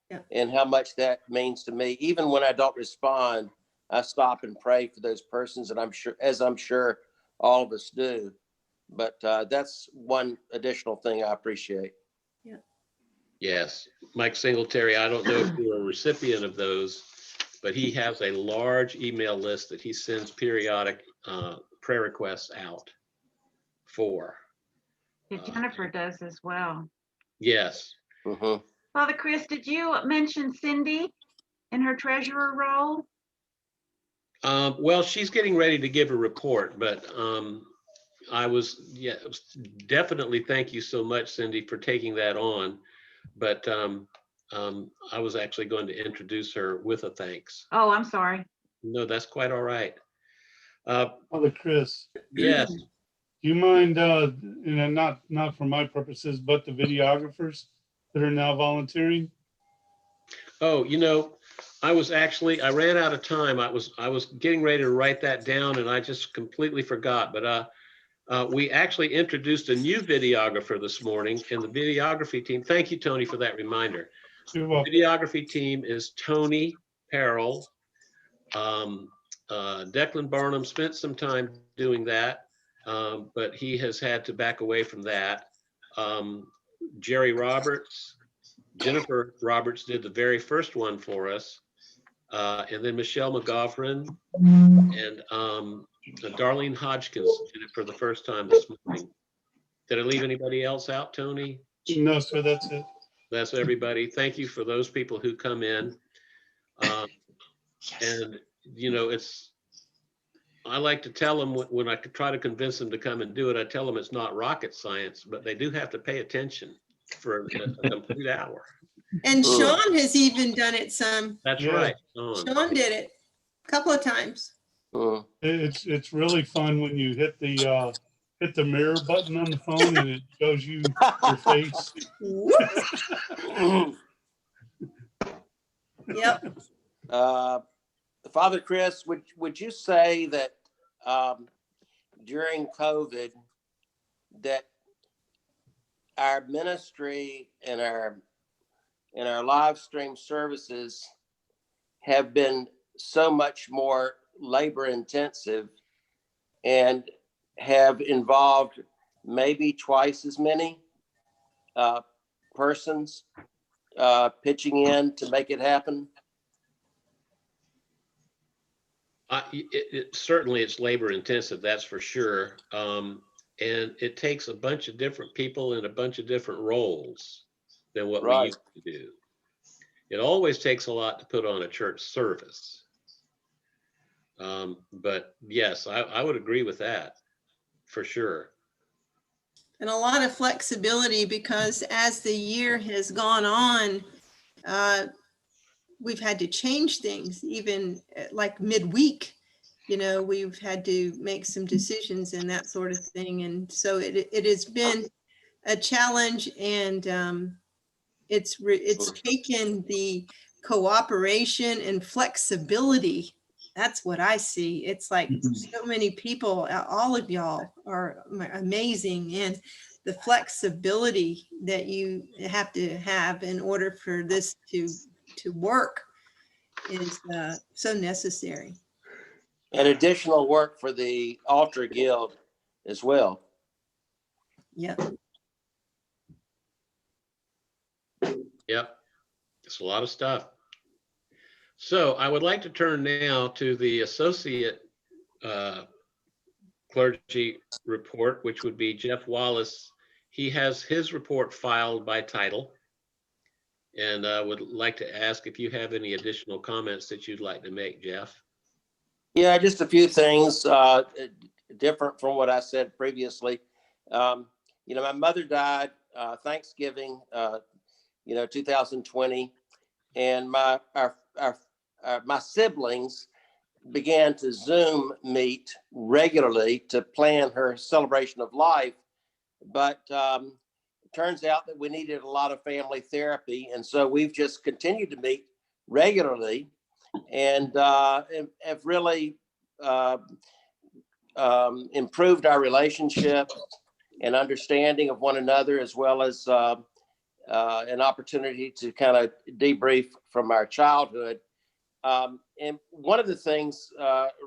Yeah. And how much that means to me. Even when I don't respond, I stop and pray for those persons, and I'm sure all of us do. But that's one additional thing I appreciate. Yes, Mike Singletary, I don't know if you're a recipient of those, but he has a large email list that he sends periodic prayer requests out for. Jennifer does as well. Yes. Mhm. Father Chris, did you mention Cindy in her treasurer role? Well, she's getting ready to give a report, but definitely thank you so much, Cindy, for taking that on. But I was actually going to introduce her with a thanks. Oh, I'm sorry. No, that's quite all right. Father Chris, Yes. do you mind, not for my purposes, but the videographers that are now volunteering? Oh, I ran out of time. I was getting ready to write that down and I just completely forgot. But we actually introduced a new videographer this morning, and the videography team, thank you, Tony, for that reminder. You're The welcome. videography team is Tony Parrell. Declan Barnum spent some time doing that, but he has had to back away from that. Jerry Roberts, Jennifer Roberts did the very first one for us. And then Michelle McGoffrin and Darlene Hodgkins did it for the first time this morning. Did I leave anybody else out, Tony? No, sir, that's it. That's everybody. Thank you for those people who come in. And, I like to tell them when I try to convince them to come and do it, I tell them it's not rocket science, but they do have to pay attention for a complete hour. And Sean has even done it some. That's Yeah. right. Sean did it a couple of times. It's really fun when you hit the mirror button on the phone and it shows you your face. Yep. Father Chris, would you say that during COVID that our ministry and our live stream services have been so much more labor intensive and have involved maybe twice as many persons pitching in to make it happen? Certainly it's labor intensive, that's for sure. And it takes a bunch of different people in a bunch of different roles than what we used to do. It always takes a lot to put on a church service. But yes, I would agree with that for sure. And a lot of flexibility, because as the year has gone on, we've had to change things, even like midweek. We've had to make some decisions and that sort of thing. And so it has been a challenge, and it's taken the cooperation and flexibility. That's what I see. It's like so many people, all of y'all are amazing, and the flexibility that you have to have in order for this to work is so necessary. And additional work for the Altar Guild as well. Yep. Yep. It's a lot of stuff. So I would like to turn now to the associate clergy report, which would be Jeff Wallace. He has his report filed by title. And I would like to ask if you have any additional comments that you'd like to make, Jeff. Yeah, just a few things different from what I said previously. My mother died Thanksgiving, 2020, and my siblings began to Zoom meet regularly to plan her celebration of life. But it turns out that we needed a lot of family therapy. And so we've just continued to meet regularly and have really improved our relationship and understanding of one another, as well as an opportunity to kind of debrief from our childhood. And one of the things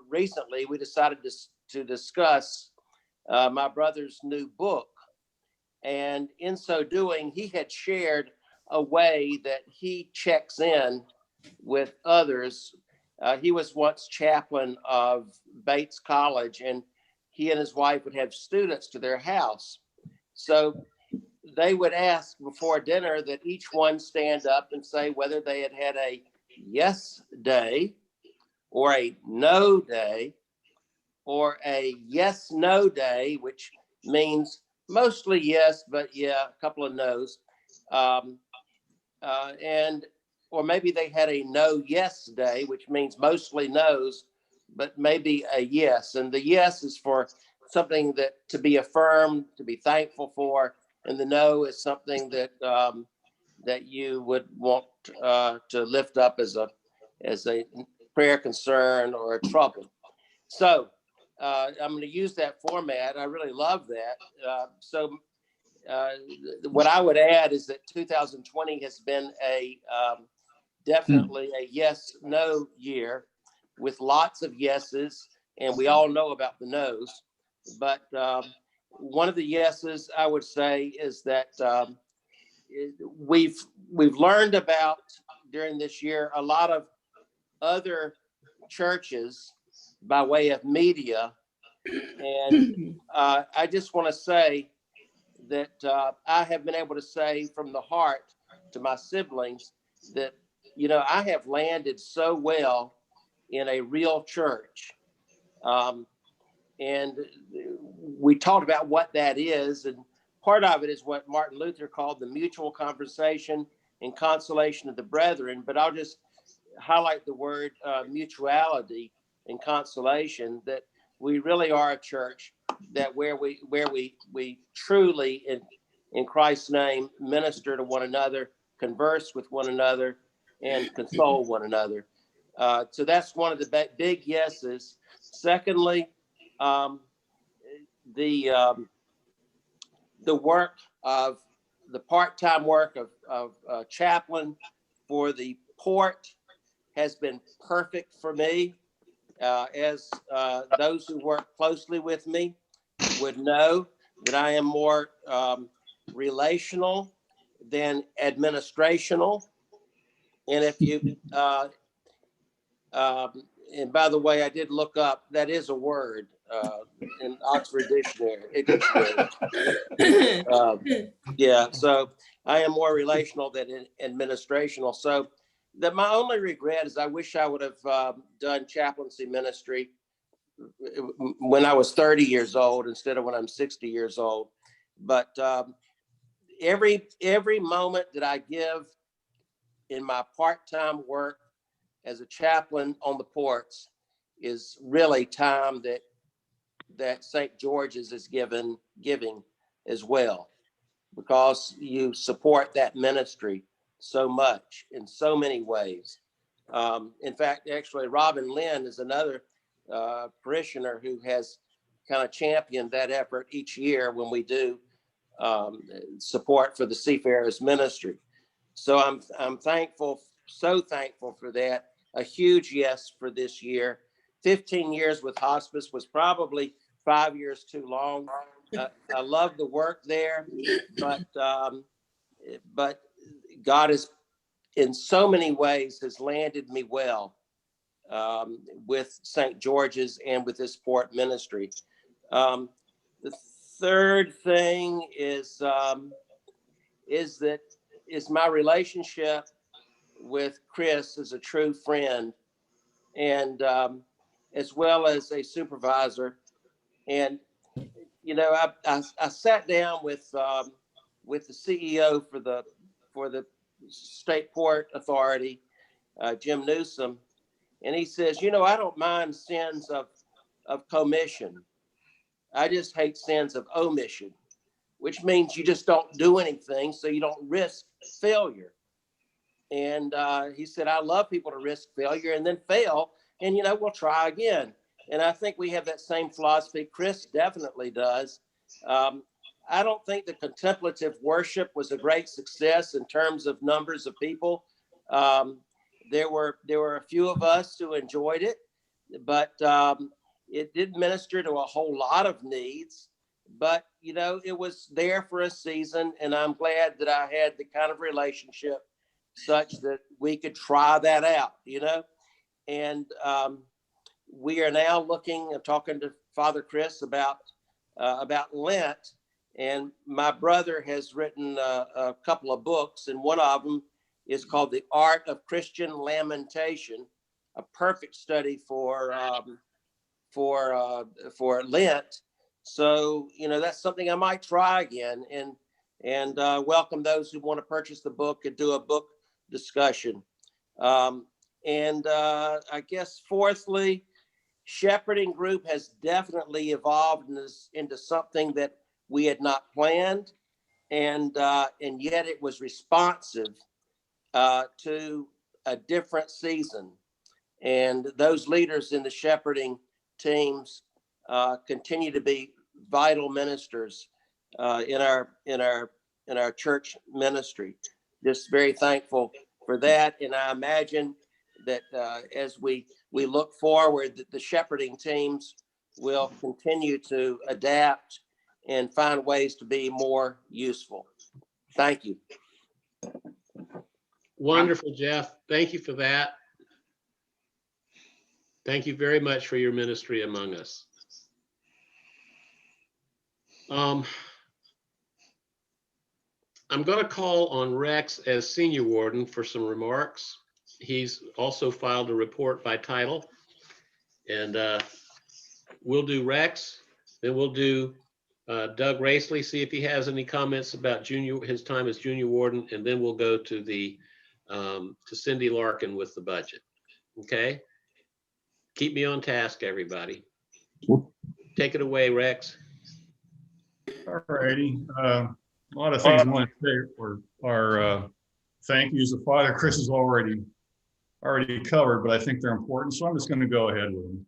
recently we decided to discuss my brother's new book. And in so doing, he had shared a way that he checks in with others. He was once chaplain of Bates College, and he and his wife would have students to their house. So they would ask before dinner that each one stand up and say whether they had had a yes day or a no day or a yes no day, which means mostly yes, but yeah, a couple of no's. And or maybe they had a no yes day, which means mostly no's, but maybe a yes. And the yes is for something that to be affirmed, to be thankful for, and the no is something that that you would want to lift up as a prayer concern or a trouble. So I'm going to use that format. I really love that. So what I would add is that 2020 has been definitely a yes no year with lots of yeses, and we all know about the no's. But one of the yeses I would say is that we've learned about during this year a lot of other churches by way of media, and I just want to say that I have been able to say from the heart to my siblings that, you know, I have landed so well in a real church. And we talked about what that is. And part of it is what Martin Luther called the mutual conversation and consolation of the brethren. But I'll just highlight the word mutuality and consolation, that we really are a church that where we truly in Christ's name minister to one another, converse with one another, and console one another. So that's one of the big yeses. Secondly, the work of the part-time work of chaplain for the port has been perfect for me. As those who work closely with me would know, that I am more relational than administrational. And if you, and by the way, I did look up, that is a word in Oxford Dictionary. Yeah, so I am more relational than administrational. So that my only regret is I wish I would have done chaplaincy ministry when I was 30 years old instead of when I'm 60 years old. But every moment that I give in my part-time work as a chaplain on the ports is really time that St. George's is giving as well, because you support that ministry so much in so many ways. In fact, actually, Robin Lynn is another parishioner who has kind of championed that effort each year when we do support for the Seafarers Ministry. So I'm thankful, so thankful for that. A huge yes for this year. 15 years with hospice was probably 5 years too long. I love the work there, but God has, in so many ways, has landed me well with St. George's and with this port ministry. The third thing is my relationship with Chris as a true friend, and as well as a supervisor. And you know, I sat down with the CEO for the State Port Authority, Jim Newsom, And he says, you know, I don't mind sins of commission. I just hate sins of omission, which means you just don't do anything, so you don't risk failure. And he said, I love people to risk failure and then fail, and, you know, we'll try again. And I think we have that same philosophy. Chris definitely does. I don't think the contemplative worship was a great success in terms of numbers of people. There were a few of us who enjoyed it, but it did minister to a whole lot of needs. But, you know, it was there for a season, and I'm glad that I had the kind of relationship such that we could try that out, you know. And we are now talking to Father Chris about Lent. And my brother has written a couple of books, and one of them is called The Art of Christian Lamentation, a perfect study for Lent. So, you know, that's something I might try again, and welcome those who want to purchase the book and do a book discussion. And I guess fourthly, shepherding group has definitely evolved into something that we had not planned, and yet it was responsive to a different season. And those leaders in the shepherding teams continue to be vital ministers in our church ministry. Just very thankful for that, and I imagine that as we look forward, that the shepherding teams will continue to adapt and find ways to be more useful. Thank you. Wonderful, Jeff. Thank you for that. Thank you very much for your ministry among us. I'm going to call on Rex as senior warden for some remarks. He's also filed a report by title, and we'll do Rex, then we'll do Doug Racely, see if he has any comments about his time as junior warden, and then we'll go to to Cindy Larkin with the budget. Okay? Keep me on task, everybody. Take it away, Rex. All righty. A lot of things I want to say are thank yous that Father Chris has already covered, but I think they're important, so I'm just going to go ahead with them.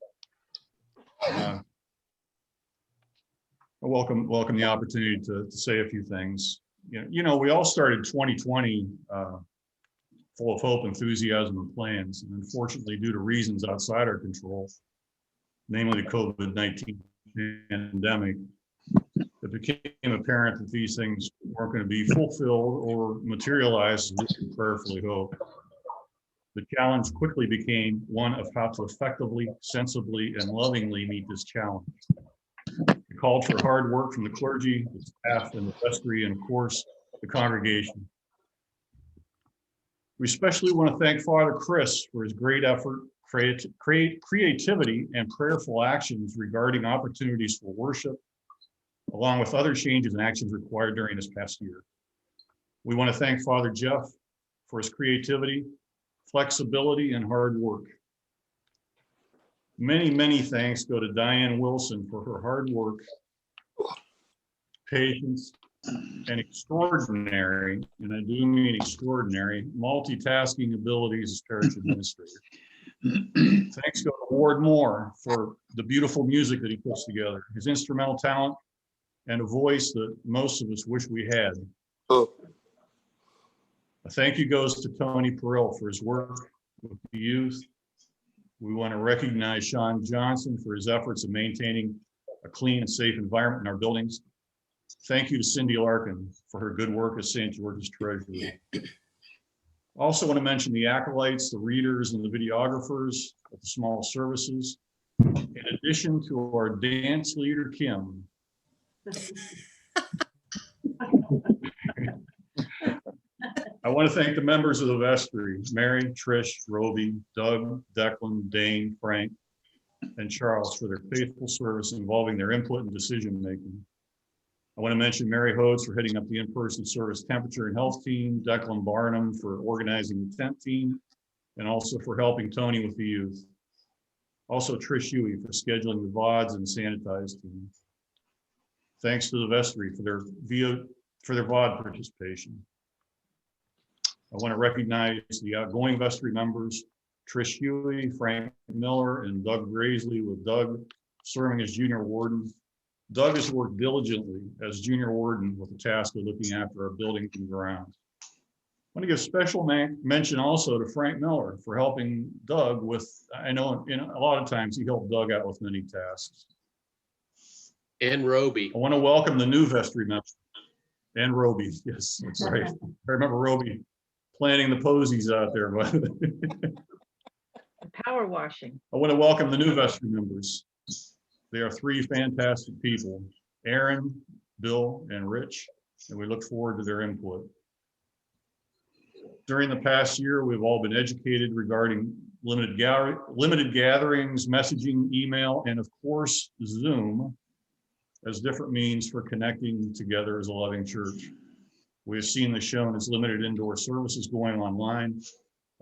I welcome the opportunity to say a few things. You know, we all started 2020 full of hope, enthusiasm, and plans, and unfortunately, due to reasons outside our control, namely the COVID-19 pandemic, it became apparent that these things weren't going to be fulfilled or materialized as we prayerfully hoped. The challenge quickly became one of how to effectively, sensibly, and lovingly meet this challenge. It called for hard work from the clergy, the staff, and the vestry, and of course, the congregation. We especially want to thank Father Chris for his great effort, creativity, and prayerful actions regarding opportunities for worship, along with other changes and actions required during this past year. We want to thank Father Jeff for his creativity, flexibility, and hard work. Many, many thanks go to Diane Wilson for her hard work, patience, and extraordinary, and I do mean extraordinary, multitasking abilities as parish administrator. Thanks go to Ward Moore for the beautiful music that he puts together, his instrumental talent, and a voice that most of us wish we had. A thank you goes to Tony Perrell for his work with the youth. We want to recognize Sean Johnson for his efforts in maintaining a clean and safe environment in our buildings. Thank you to Cindy Larkin for her good work as St. George's treasurer. Also want to mention the acolytes, the readers, and the videographers at the small services, in addition to our dance leader, Kim. I want to thank the members of the vestry, Mary, Trish, Roby, Doug, Declan, Dane, Frank, and Charles for their faithful service involving their input and decision-making. I want to mention Mary Hodes for heading up the in-person service temperature and health team, Declan Barnum for organizing the tent team, and also for helping Tony with the youth. Also Trish Huey for scheduling the VODs and sanitize team. Thanks to the Vestry for their VOD participation. I want to recognize the outgoing Vestry members, Trish Huey, Frank Miller, and Doug Graisley, with Doug serving as junior warden. Doug has worked diligently as junior warden with the task of looking after our buildings and grounds. I want to give special mention also to Frank Miller for helping Doug with, I know a lot of times he helped Doug out with many tasks. And Roby. I want to welcome the new Vestry member. And Roby, yes, that's right. I remember Roby planting the posies out there. Power washing. I want to welcome the new Vestry members. They are three fantastic people, Aaron, Bill, and Rich, and we look forward to their input. During the past year, we've all been educated regarding limited gatherings, messaging, email, and of course, Zoom as different means for connecting together as a loving church. We have seen this shown as limited indoor services going online,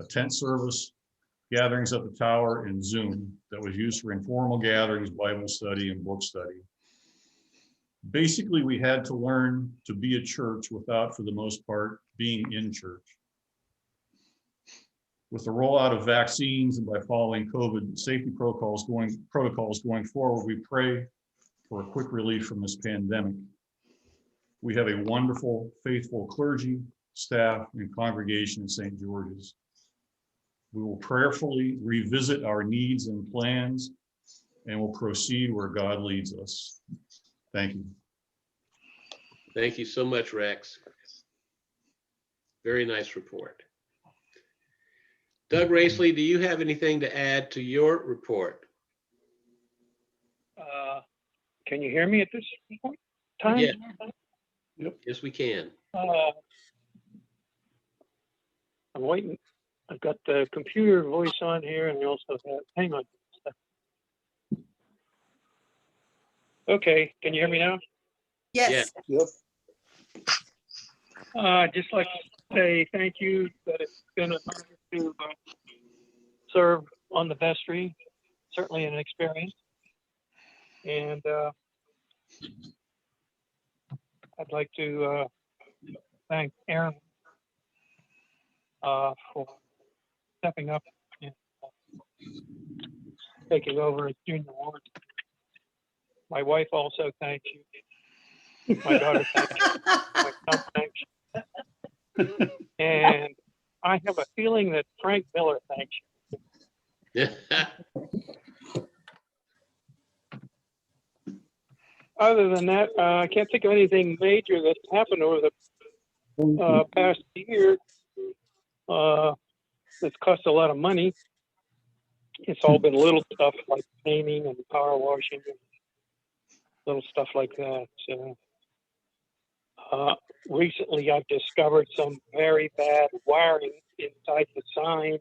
a tent service, gatherings at the tower, and Zoom that was used for informal gatherings, Bible study, and book study. Basically, we had to learn to be a church without, for the most part, being in church. With the rollout of vaccines and by following COVID safety protocols going forward, we pray for a quick relief from this pandemic. We have a wonderful, faithful clergy, staff, and congregation at St. George's. We will prayerfully revisit our needs and plans, and will proceed where God leads us. Thank you. Thank you so much, Rex. Very nice report. Doug Graisley, do you have anything to add to your report? Can you hear me at this point? Time? Yeah. Yep. Yes, we can. I'm waiting. I've got the computer voice on here, and we also have, hang on. Okay, can you hear me now? Yes. Yep. I'd just like to say thank you, that it's been an honor to serve on the vestry, certainly an experience. And I'd like to thank Aaron for stepping up and taking over as junior ward. My wife also thanks you. My daughter thanks you. My son thanks you. And I have a feeling that Frank Miller thanks you. Other than that, I can't think of anything major that's happened over the past year that's cost a lot of money. It's all been little stuff like painting and power washing and little stuff like that. So, recently, I've discovered some very bad wiring inside the sign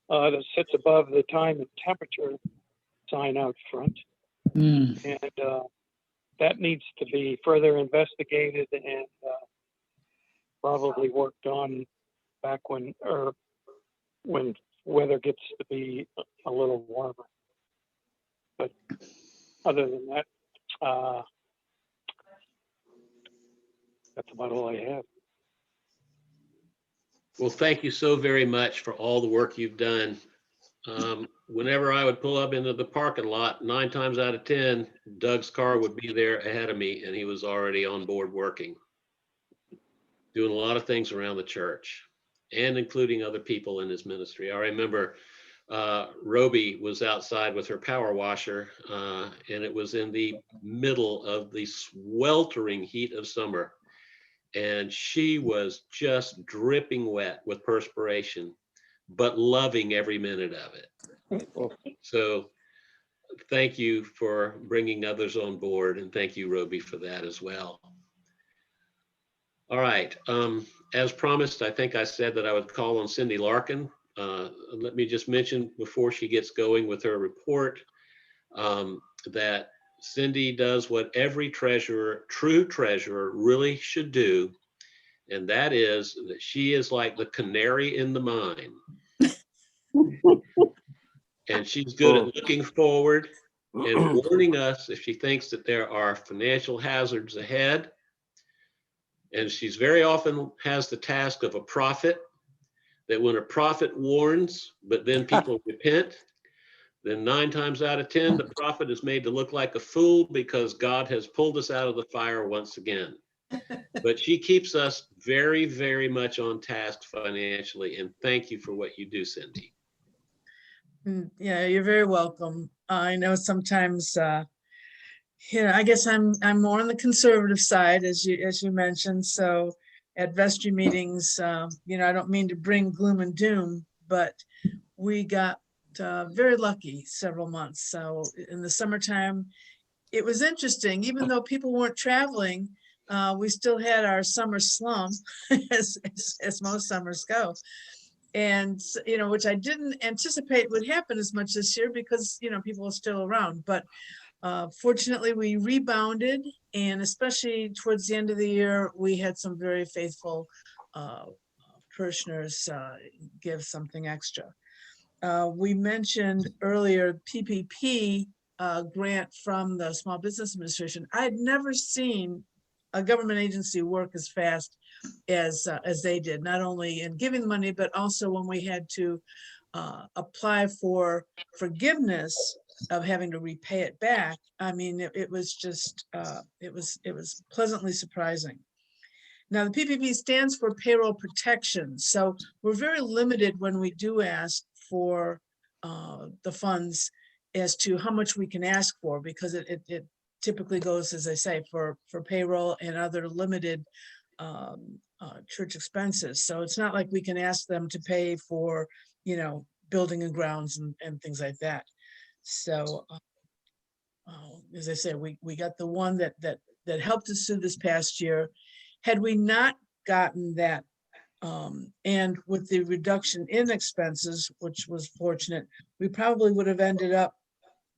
that sits above the time and temperature sign out front. And that needs to be further investigated and probably worked on back when weather gets to be a little warmer. But other than that, that's about all I have. Well, thank you so very much for all the work you've done. Whenever I would pull up into the parking lot, 9 times out of 10, Doug's car would be there ahead of me, and he was already on board working, doing a lot of things around the church, and including other people in his ministry. I remember Roby was outside with her power washer, and it was in the middle of the sweltering heat of summer, and she was just dripping wet with perspiration, but loving every minute of it. So thank you for bringing others on board, and thank you, Roby, for that as well. All right, as promised, I think I said that I would call on Cindy Larkin. Let me just mention before she gets going with her report that Cindy does what every treasurer, true treasurer, really should do, and that is that she is like the canary in the mine. And she's good at looking forward and warning us if she thinks that there are financial hazards ahead. And she's very often has the task of a prophet, that when a prophet warns, but then people repent, then 9 times out of 10, the prophet is made to look like a fool because God has pulled us out of the fire once again. But she keeps us very, very much on task financially. And thank you for what you do, Cindy. Yeah, you're very welcome. I know sometimes, I guess I'm more on the conservative side, as you mentioned. So at vestry meetings, I don't mean to bring gloom and doom, but we got very lucky several months. So in the summertime, it was interesting. Even though people weren't traveling, we still had our summer slump, as most summers go. And, which I didn't anticipate would happen as much this year because, people are still around. But fortunately, we rebounded. And especially towards the end of the year, we had some very faithful parishioners give something extra. We mentioned earlier PPP grant from the Small Business Administration. I had never seen a government agency work as fast as they did, not only in giving the money, but also when we had to apply for forgiveness of having to repay it back. I mean, it was just, it was pleasantly surprising. Now, the PPP stands for payroll protection. So we're very limited when we do ask for the funds as to how much we can ask for, because it typically goes, as I say, for payroll and other limited church expenses. So it's not like we can ask them to pay for, building and grounds and things like that. So as I say, we got the one that helped us through this past year. Had we not gotten that, and with the reduction in expenses, which was fortunate, we probably would have ended up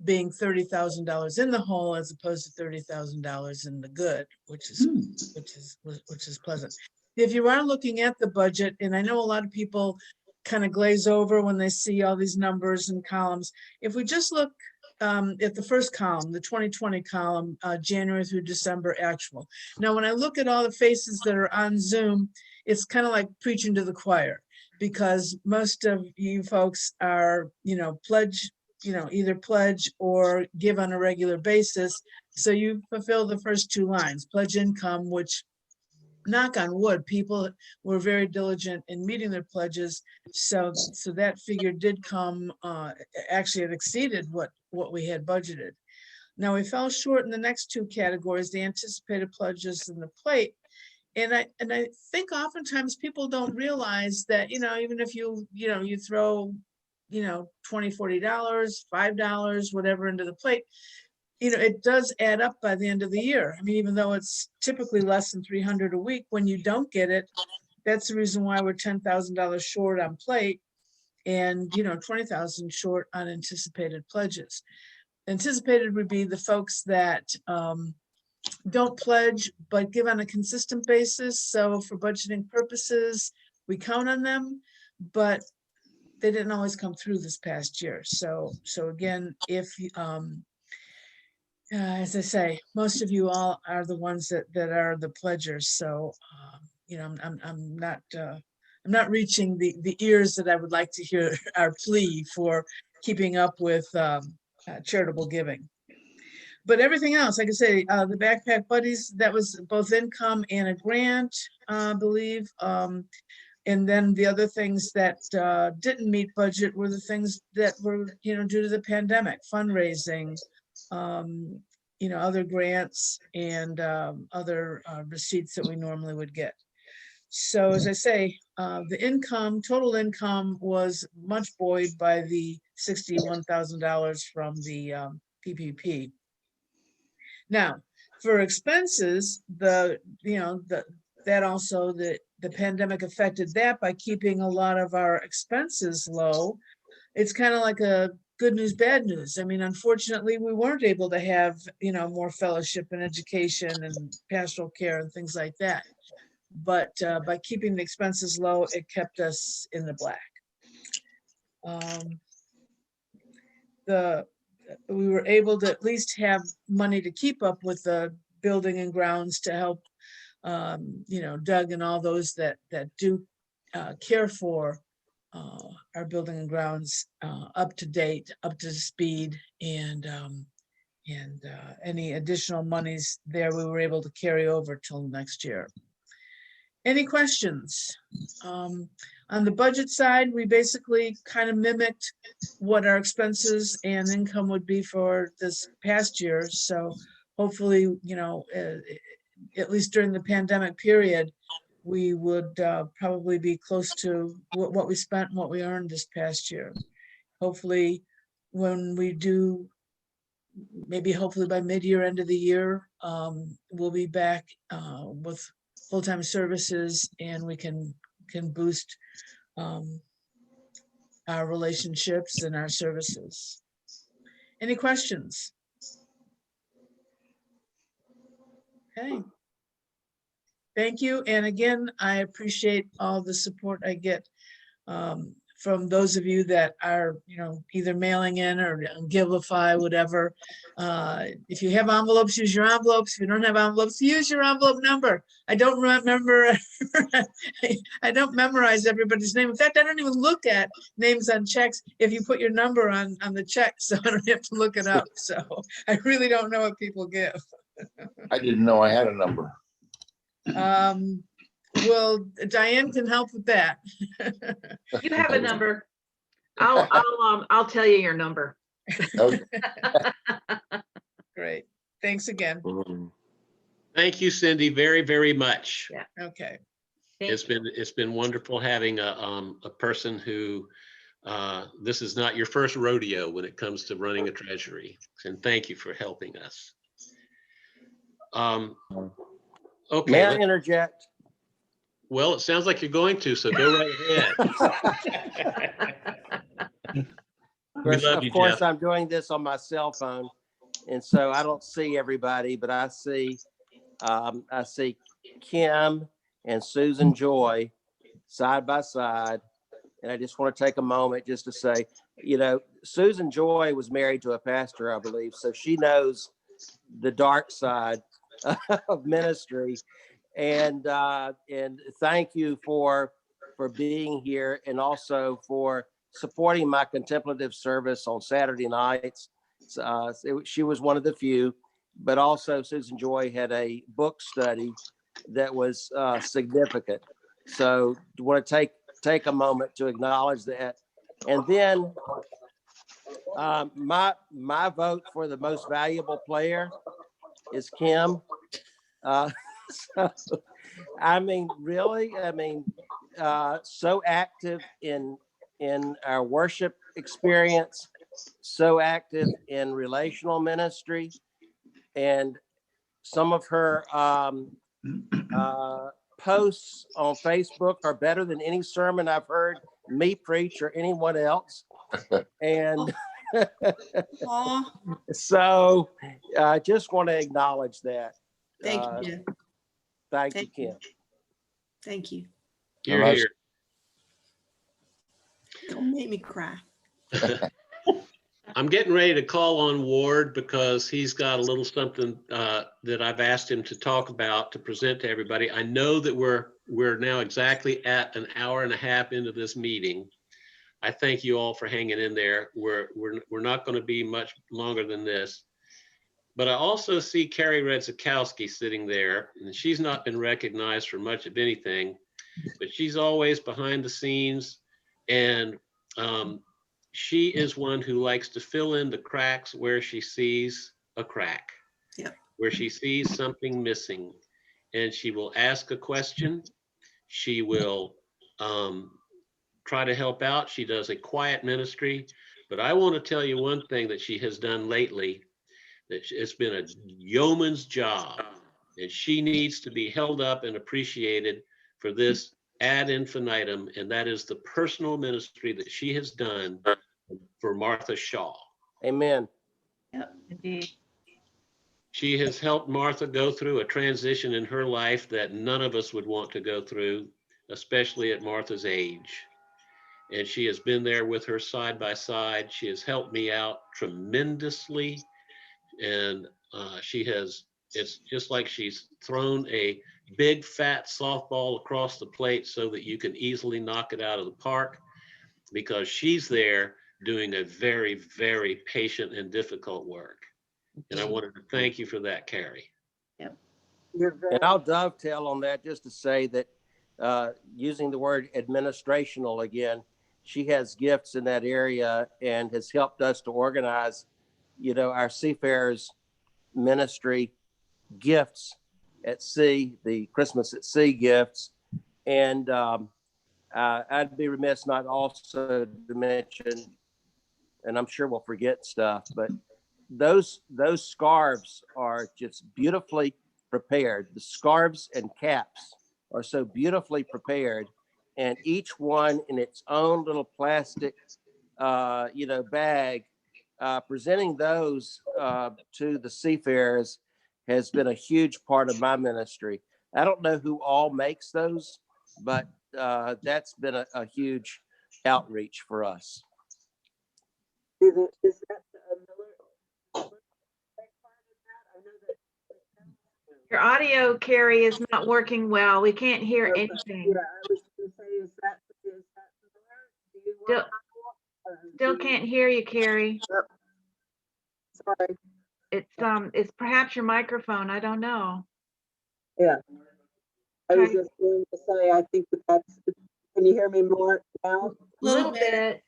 being $30,000 in the hole as opposed to $30,000 in the good, which is pleasant. If you are looking at the budget, and I know a lot of people kind of glaze over when they see all these numbers and columns. If we just look at the first column, the 2020 column, January through December actual. Now, when I look at all the faces that are on Zoom, it's kind of like preaching to the choir, because most of you folks are, pledge, either pledge or give on a regular basis. So you fulfill the first 2 lines, pledge income, which, knock on wood, people were very diligent in meeting their pledges. So that figure did come, actually it exceeded what we had budgeted. Now we fell short in the next 2 categories, the anticipated pledges and the plate. And I think oftentimes people don't realize that, even if you throw, $20, $40, $5, whatever into the plate, it does add up by the end of the year. I mean, even though it's typically less than $300 a week, when you don't get it, that's the reason why we're $10,000 short on plate and, $20,000 short on anticipated pledges. Anticipated would be the folks that don't pledge, but give on a consistent basis. So for budgeting purposes, we count on them, but they didn't always come through this past year. So again, if as I say, most of you all are the ones that are the pledgers. So, I'm not reaching the ears that I would like to hear our plea for keeping up with charitable giving. But everything else, like I say, the Backpack Buddies, that was both income and a grant, I believe. And then the other things that didn't meet budget were the things that were, due to the pandemic, fundraising, other grants and other receipts that we normally would get. So as I say, the total income was much buoyed by the $61,000 from the PPP. Now, for expenses, the pandemic affected that by keeping a lot of our expenses low. It's kind of like a good news, bad news. I mean, unfortunately, we weren't able to have, more fellowship and education and pastoral care and things like that. But by keeping the expenses low, it kept us in the black. we were able to at least have money to keep up with the building and grounds to help, Doug and all those that do care for our building and grounds up to date, up to speed, and any additional monies there we were able to carry over till next year. Any questions? On the budget side, we basically kind of mimicked what our expenses and income would be for this past year. So hopefully, at least during the pandemic period, we would probably be close to what we spent and what we earned this past year. Hopefully, when we do, hopefully by mid-year, end of the year, we'll be back with full-time services, and we can boost our relationships and our services. Any questions? Okay. Thank you. And again, I appreciate all the support I get from those of you that are, either mailing in or Givelify, whatever. If you have envelopes, use your envelopes. If you don't have envelopes, use your envelope number. I don't remember, I don't memorize everybody's name. In fact, I don't even look at names on checks if you put your number on the check, so I don't have to look it up. So I really don't know what people give. I didn't know I had a number. Well, Diane can help with that. You have a number. I'll tell you your number. Okay. Great. Thanks again. Thank you, Cindy, very, very much. Yeah. Okay. It's been wonderful having a person who this is not your first rodeo when it comes to running a treasury, and thank you for helping us. Okay. May I interject? Well, it sounds like you're going to, so go right ahead. Of course, I'm doing this on my cell phone, and so I don't see everybody, but I see Kim and Susan Joy side by side, and I just want to take a moment just to say, Susan Joy was married to a pastor, I believe, so she knows the dark side of ministry. And thank you for being here, and also for supporting my contemplative service on Saturday nights. She was one of the few, but also Susan Joy had a book study that was significant. So I want to take a moment to acknowledge that. And then my vote for the most valuable player is Kim. So, really, so active in our worship experience, so active in relational ministry, and some of her posts on Facebook are better than any sermon I've heard me preach or anyone else. And so I just want to acknowledge that. Thank you, Jim. Thank you, Kim. Thank you. You're here. Don't make me cry. I'm getting ready to call on Ward because he's got a little something that I've asked him to talk about, to present to everybody. I know that we're now exactly at an hour and a half into this meeting. I thank you all for hanging in there. We're not going to be much longer than this. But I also see Carrie Redzikowski sitting there, and she's not been recognized for much of anything, but she's always behind the scenes, and she is one who likes to fill in the cracks where she sees a crack, where she sees something missing, and she will ask a question. She will try to help out. She does a quiet ministry, but I want to tell you one thing that she has done lately. That it's been a yeoman's job, and she needs to be held up and appreciated for this ad infinitum, and that is the personal ministry that she has done for Martha Shaw. Amen. Yep, indeed. She has helped Martha go through a transition in her life that none of us would want to go through, especially at Martha's age. and she has been there with her side by side. She has helped me out tremendously, and it's just like she's thrown a big fat softball across the plate so that you can easily knock it out of the park, because she's there doing a very, very patient and difficult work. And I wanted to thank you for that, Carrie. And I'll dovetail on that just to say that using the word administrational again, she has gifts in that area and has helped us to organize, our seafarers ministry gifts at sea, the Christmas at Sea gifts. And I'd be remiss not also to mention, and I'm sure we'll forget stuff, but those scarves are just beautifully prepared. The scarves and caps are so beautifully prepared, and each one in its own little plastic, bag. Presenting those to the seafarers has been a huge part of my ministry. I don't know who all makes those, but that's been a huge outreach for us. Is that Miller? Your audio, Carrie, is not working well. We can't hear anything. Yeah, I was going to say, is that Miller? Do you Still, want still can't hear you, Carrie. Sorry. It's perhaps your microphone. I don't know. Yeah. I was Okay. just going to say, I think that's, can you hear me more now? A little bit.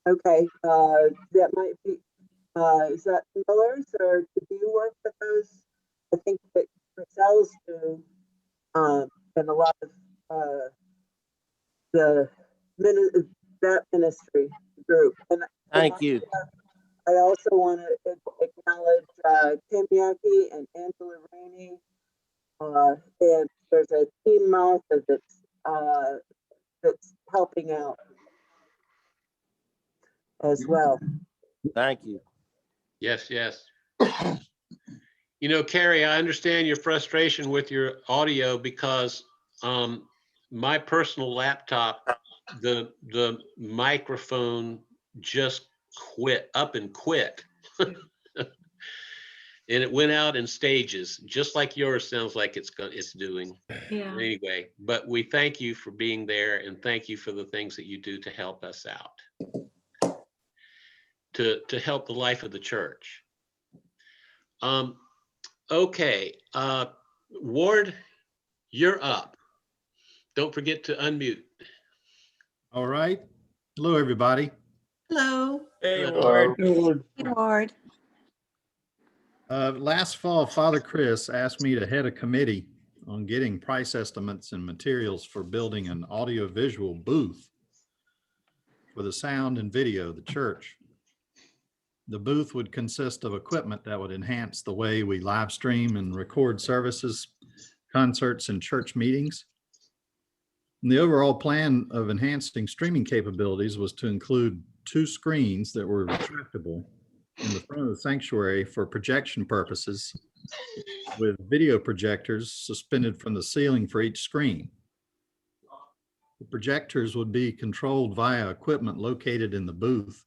Okay, that might be, is that Miller's, or do you work with those? I think that Grisel's do, and a lot of that ministry group. And Thank you. I also want to acknowledge Tim Yaki and Angela Rainey. And there's a team Martha that's helping out as well. Thank you. Yes, yes. Carrie, I understand your frustration with your audio because my personal laptop, the microphone just quit. And it went out in stages, just like yours sounds like it's doing. Yeah. Anyway, but we thank you for being there, and thank you for the things that you do to help us out, to help the life of the church. Okay, Ward, you're up. Don't forget to unmute. All right. Hello, everybody. Hello. Hey, Hello. Ward. Hey, Ward. Last fall, Father Chris asked me to head a committee on getting price estimates and materials for building an audiovisual booth for the sound and video of the church. The booth would consist of equipment that would enhance the way we live stream and record services, concerts, and church meetings. And the overall plan of enhancing streaming capabilities was to include 2 screens that were retractable in the front of the sanctuary for projection purposes, with video projectors suspended from the ceiling for each screen. The projectors would be controlled via equipment located in the booth,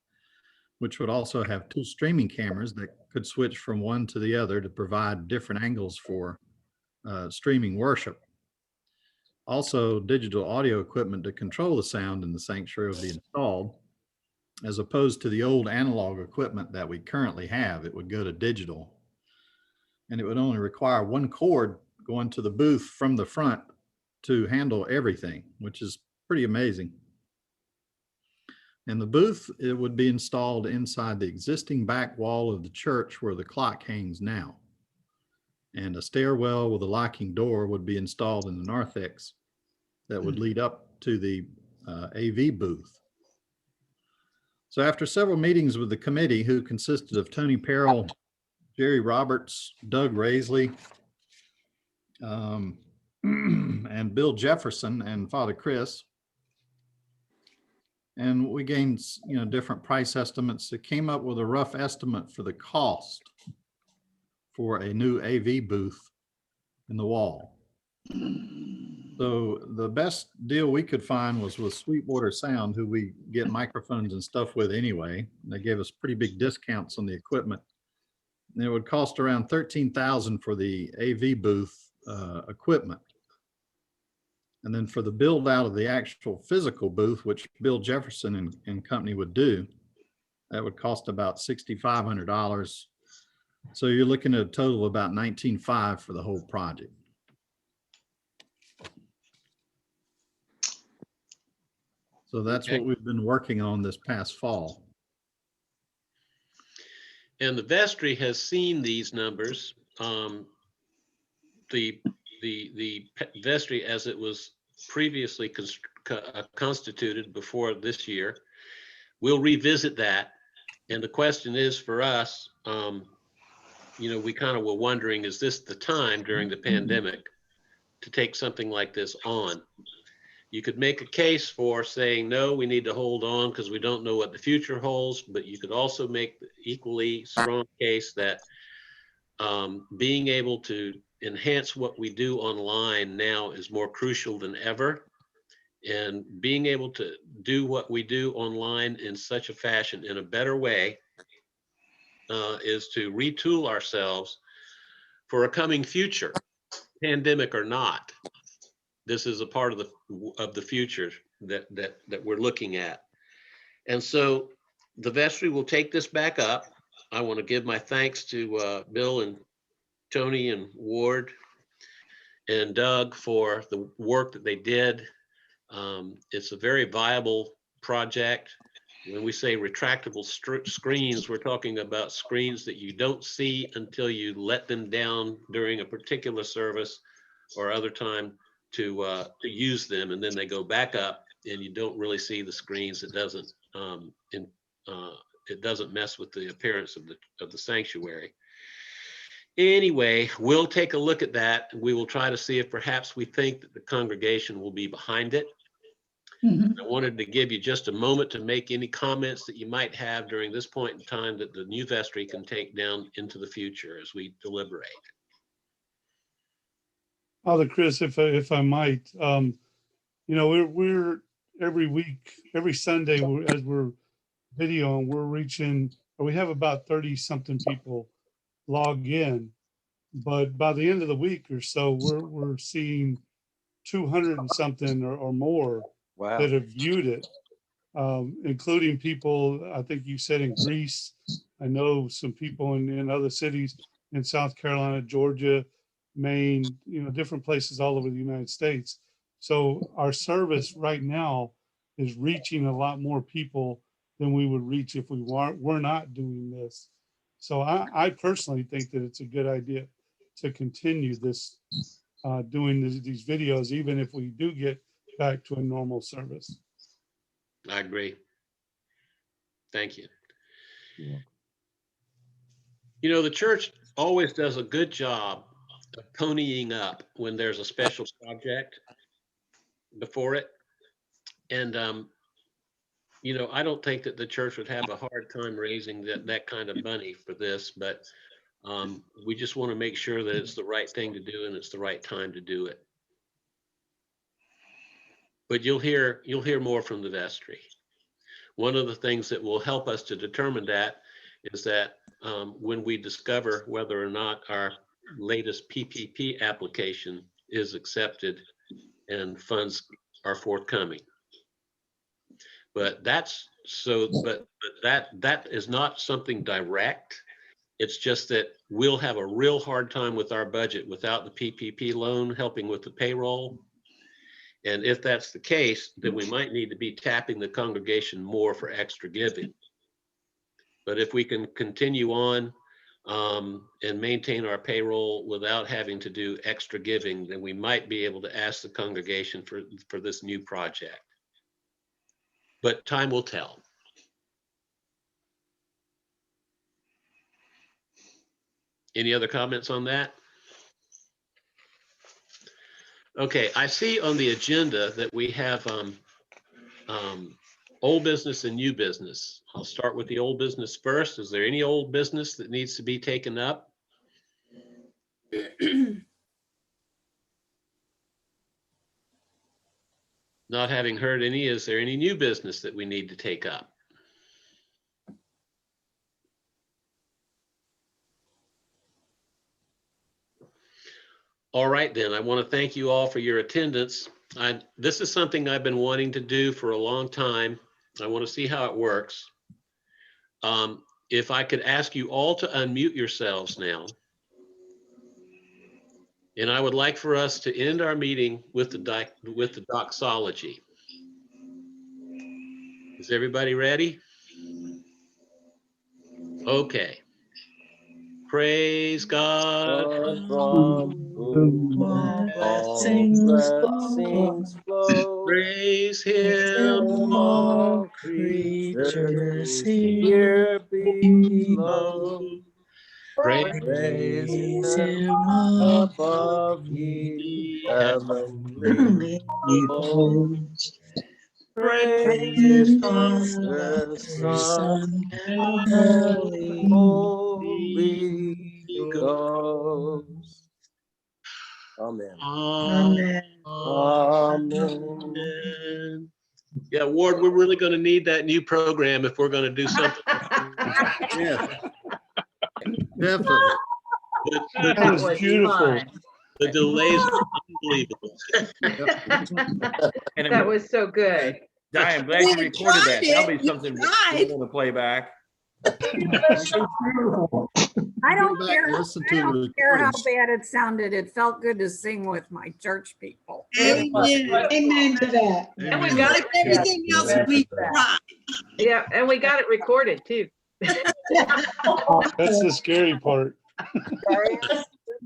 which would also have 2 streaming cameras that could switch from one to the other to provide different angles for streaming worship. Also, digital audio equipment to control the sound in the sanctuary would be installed, as opposed to the old analog equipment that we currently have. It would go to digital, and it would only require 1 cord going to the booth from the front to handle everything, which is pretty amazing. And the booth, it would be installed inside the existing back wall of the church where the clock hangs now. And a stairwell with a locking door would be installed in the narthex that would lead up to the AV booth. So after several meetings with the committee, who consisted of Tony Perrell, Jerry Roberts, Doug Raisley, and Bill Jefferson and Father Chris, and we gained different price estimates, it came up with a rough estimate for the cost for a new AV booth in the wall. So the best deal we could find was with Sweetwater Sound, who we get microphones and stuff with anyway. They gave us pretty big discounts on the equipment. And it would cost around $13,000 for the AV booth equipment. And then for the build out of the actual physical booth, which Bill Jefferson and company would do, that would cost about $6,500. So you're looking at a total of about $19,500 for the whole project. So that's Okay. what we've been working on this past fall. And the vestry has seen these numbers. The vestry, as it was previously constituted before this year, we'll revisit that. And the question is for us, we kind of were wondering, is this the time during the pandemic to take something like this on? You could make a case for saying, no, we need to hold on because we don't know what the future holds, but you could also make the equally strong case that being able to enhance what we do online now is more crucial than ever. And being able to do what we do online in such a fashion, in a better way, is to retool ourselves for a coming future, pandemic or not. This is a part of the future that we're looking at. And so the vestry will take this back up. I want to give my thanks to Bill and Tony and Ward and Doug for the work that they did. It's a very viable project. When we say retractable screens, we're talking about screens that you don't see until you let them down during a particular service or other time to use them, and then they go back up and you don't really see the screens. It doesn't mess with the appearance of the sanctuary. Anyway, we'll take a look at that. We will try to see if perhaps we think that the congregation will be behind it. I wanted to give you just a moment to make any comments that you might have during this point in time that the new vestry can take down into the future as we deliberate. Father Chris, if I might, we're every week, every Sunday, as we're videoing, we're reaching, we have about 30 something people log in, but by the end of the week or so, we're seeing 200 and something or more that have viewed it, including people, I think you said in Greece. I know some people in other cities in South Carolina, Georgia, Maine, different places all over the United States. So our service right now is reaching a lot more people than we would reach if we were not doing this. So I personally think that it's a good idea to continue this, doing these videos, even if we do get back to a normal service. I agree. Thank you. Yeah. The church always does a good job of ponying up when there's a special project before it. And, I don't think that the church would have a hard time raising that kind of money for this, but we just want to make sure that it's the right thing to do and it's the right time to do it. But you'll hear more from the vestry. One of the things that will help us to determine that is that when we discover whether or not our latest PPP application is accepted and funds are forthcoming. But that is not something direct. It's just that we'll have a real hard time with our budget without the PPP loan helping with the payroll. And if that's the case, then we might need to be tapping the congregation more for extra giving. But if we can continue on and maintain our payroll without having to do extra giving, then we might be able to ask the congregation for this new project. But time will tell. Any other comments on that? Okay, I see on the agenda that we have old business and new business. I'll start with the old business first. Is there any old business that needs to be taken up? Not having heard any, is there any new business that we need to take up? All right, then. I want to thank you all for your attendance. This is something I've been wanting to do for a long time. I want to see how it works. If I could ask you all to unmute yourselves now. And I would like for us to end our meeting with the doxology. Is everybody ready? Okay. Praise God. From whom all blessings flow. Praise Him, All creatures here below. Praise Him above ye heavenly hosts. Praise the Son and Holy Ghost. Amen. Amen. Amen. Yeah, Ward, we're really going to need that new program if we're going to do something. Yeah. Definitely. That was beautiful. The delays are unbelievable. That was so good. Diane, I'm glad you recorded that. That'll be something we're going to play back. I don't Go back care. and listen I to the don't care how recordings. bad it sounded. It felt good to sing with my church people. Amen. Amen to that. And we Amen. got it. Everything else we tried. Yeah, and we got it recorded too. That's the scary part.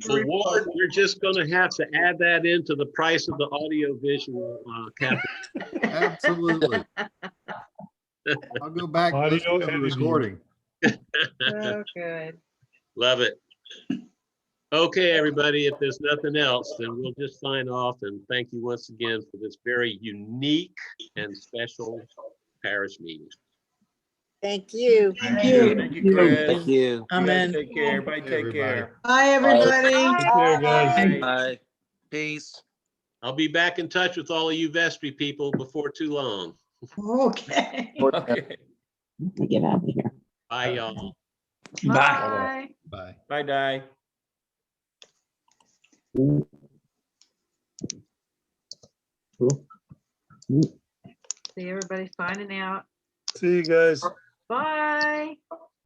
Well, Ward, we're just going to have to add that into the price of the audio visual cap. Absolutely. I'll go back and listen to the recording. So good. Love it. Okay, everybody, if there's nothing else, then we'll just sign off and thank you once again for this very unique and special parish meeting. Thank you. Thank you. Thank you, Chris. Thank you. You guys Amen. take care. Everybody take care. Bye, everybody. Take care, guys. Bye. Peace. I'll be back in touch with all of you Vestry people before too long. Okay. Okay. Get out of here. Bye, y'all. Bye. Bye. Bye, Di. See everybody signing out. See you guys. Bye.